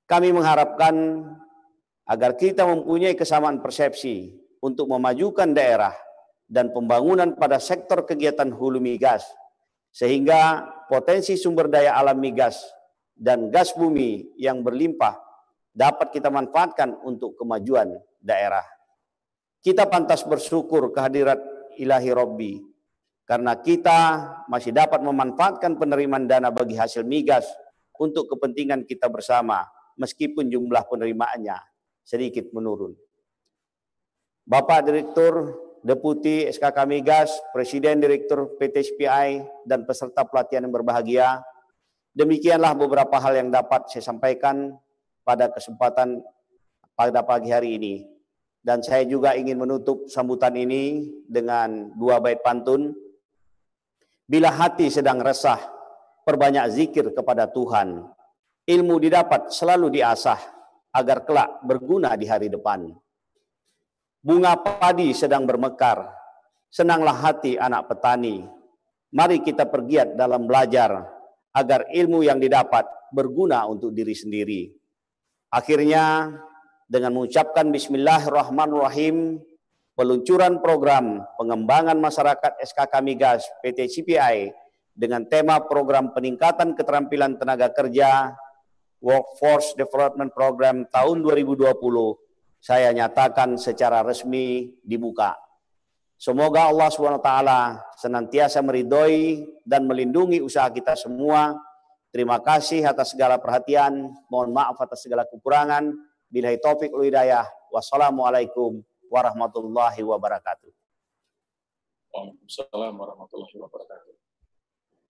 Kami mengharapkan agar kita mempunyai kesamaan persepsi untuk memajukan daerah dan pembangunan pada sektor kegiatan hulu migas, sehingga potensi sumber daya alam migas dan gas bumi yang berlimpah dapat kita manfaatkan untuk kemajuan daerah. Kita pantas bersyukur kehadirat ilahi Rabbi, karena kita masih dapat memanfaatkan penerimaan dana bagi hasil migas untuk kepentingan kita bersama, meskipun jumlah penerimaannya sedikit menurun. Bapak Direktur Deputi SKK Migas, Presiden Direktur PT CPI, dan peserta pelatihan yang berbahagia, demikianlah beberapa hal yang dapat saya sampaikan pada kesempatan pada pagi hari ini. Dan saya juga ingin menutup sambutan ini dengan 2 bait pantun. Bila hati sedang resah, perbanyak zikir kepada Tuhan. Ilmu didapat selalu diasah, agar kelak berguna di hari depan. Bunga padi sedang bermekar, senanglah hati anak petani. Mari kita pergiat dalam belajar, agar ilmu yang didapat berguna untuk diri sendiri. Akhirnya, dengan mengucapkan Bismillahirrahmanirrahim, peluncuran program pengembangan masyarakat SKK Migas PT CPI dengan tema program peningkatan keterampilan tenaga kerja Workforce Development Program tahun 2020, saya nyatakan secara resmi dibuka. Semoga Allah SWT senantiasa meridhoi dan melindungi usaha kita semua. Terima kasih atas segala perhatian, mohon maaf atas segala kekurangan. Billahi taufiq wal hidayah. Wassalamualaikum warahmatullahi wabarakatuh. Waalaikumsalam warahmatullahi wabarakatuh.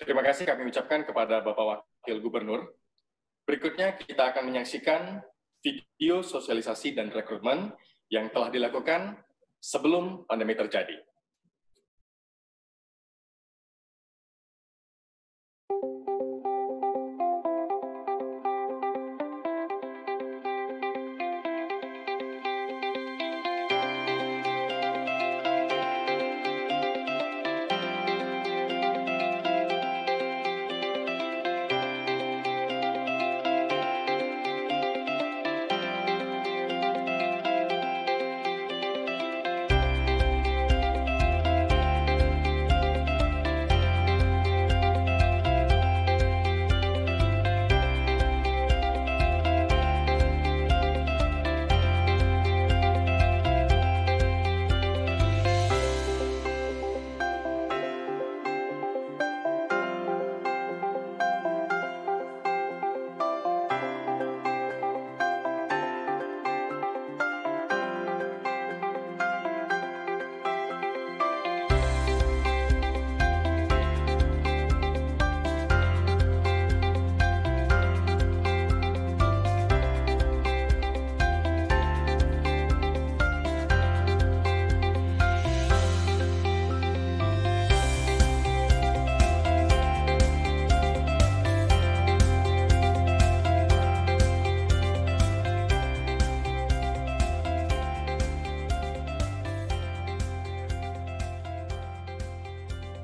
Terima kasih kami ucapkan kepada Bapak Wakil Gubernur. Berikutnya kita akan menyaksikan video sosialisasi dan rekrutmen yang telah dilakukan sebelum pandemi terjadi.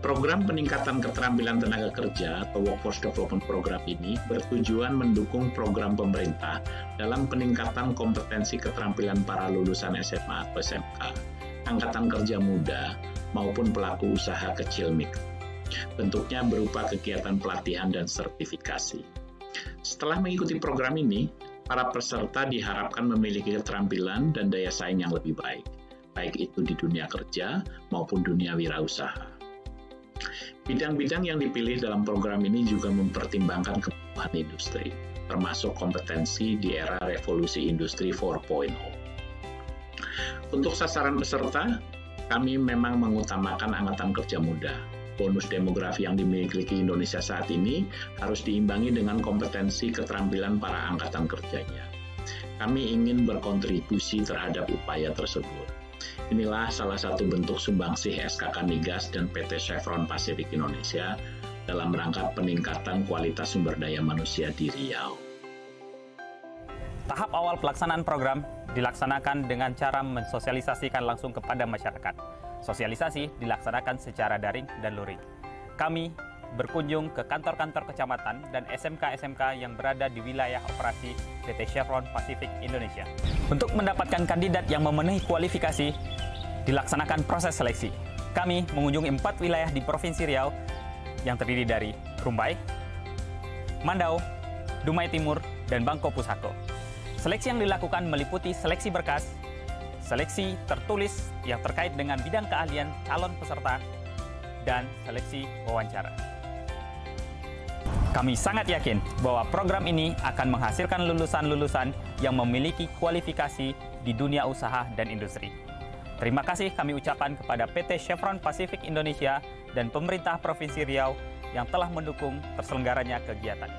Program peningkatan keterampilan tenaga kerja atau Workforce Development Program ini bertujuan mendukung program pemerintah dalam peningkatan kompetensi keterampilan para lulusan SMA atau SMK, angkatan kerja muda, maupun pelaku usaha kecil mikro. Bentuknya berupa kegiatan pelatihan dan sertifikasi. Setelah mengikuti program ini, para peserta diharapkan memiliki keterampilan dan daya saing yang lebih baik, baik itu di dunia kerja maupun dunia wirausaha. Bidang-bidang yang dipilih dalam program ini juga mempertimbangkan kebutuhan industri, termasuk kompetensi di era revolusi industri 4.0. Untuk sasaran peserta, kami memang mengutamakan angkatan kerja muda. Bonus demografi yang dimiliki Indonesia saat ini harus diimbangi dengan kompetensi keterampilan para angkatan kerjanya. Kami ingin berkontribusi terhadap upaya tersebut. Inilah salah satu bentuk sumbangsih SKK Migas dan PT Chevron Pacific Indonesia dalam rangka peningkatan kualitas sumber daya manusia di Riau. Tahap awal pelaksanaan program dilaksanakan dengan cara mensosialisasikan langsung kepada masyarakat. Sosialisasi dilaksanakan secara daring dan luring. Kami berkunjung ke kantor-kantor kecamatan dan SMK-SMK yang berada di wilayah operasi PT Chevron Pacific Indonesia. Untuk mendapatkan kandidat yang memenuhi kualifikasi, dilaksanakan proses seleksi. Kami mengunjungi 4 wilayah di Provinsi Riau yang terdiri dari Rumbai, Mandau, Dumai Timur, dan Bangko Pusako. Seleksi yang dilakukan meliputi seleksi berkas, seleksi tertulis yang terkait dengan bidang keahlian calon peserta, dan seleksi wawancara. Kami sangat yakin bahwa program ini akan menghasilkan lulusan-lulusan yang memiliki kualifikasi di dunia usaha dan industri. Terima kasih kami ucapkan kepada PT Chevron Pacific Indonesia dan pemerintah Provinsi Riau yang telah mendukung terselenggaranya kegiatan.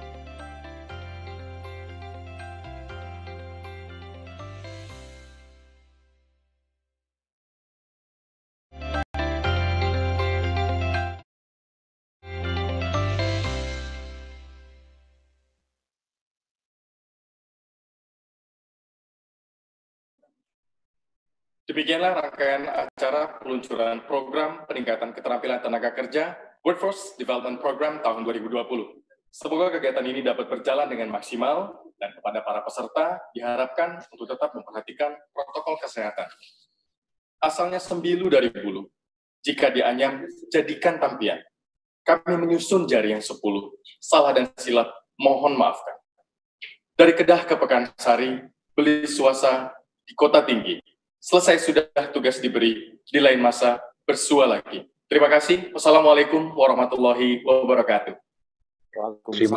Demikianlah rangkaian acara peluncuran program peningkatan keterampilan tenaga kerja Workforce Development Program tahun 2020. Semoga kegiatan ini dapat berjalan dengan maksimal dan kepada para peserta diharapkan untuk tetap memperhatikan protokol kesehatan. Asalnya sembilu dari bulu, jika dianyam jadikan tampian. Kami menyusun jari yang 10, salah dan silap mohon maafkan. Dari Kedah ke Pekansari, beli swasta di Kota Tinggi. Selesai sudah tugas diberi, di lain masa bersua lagi. Terima kasih. Wassalamualaikum warahmatullahi wabarakatuh. Terima kasih.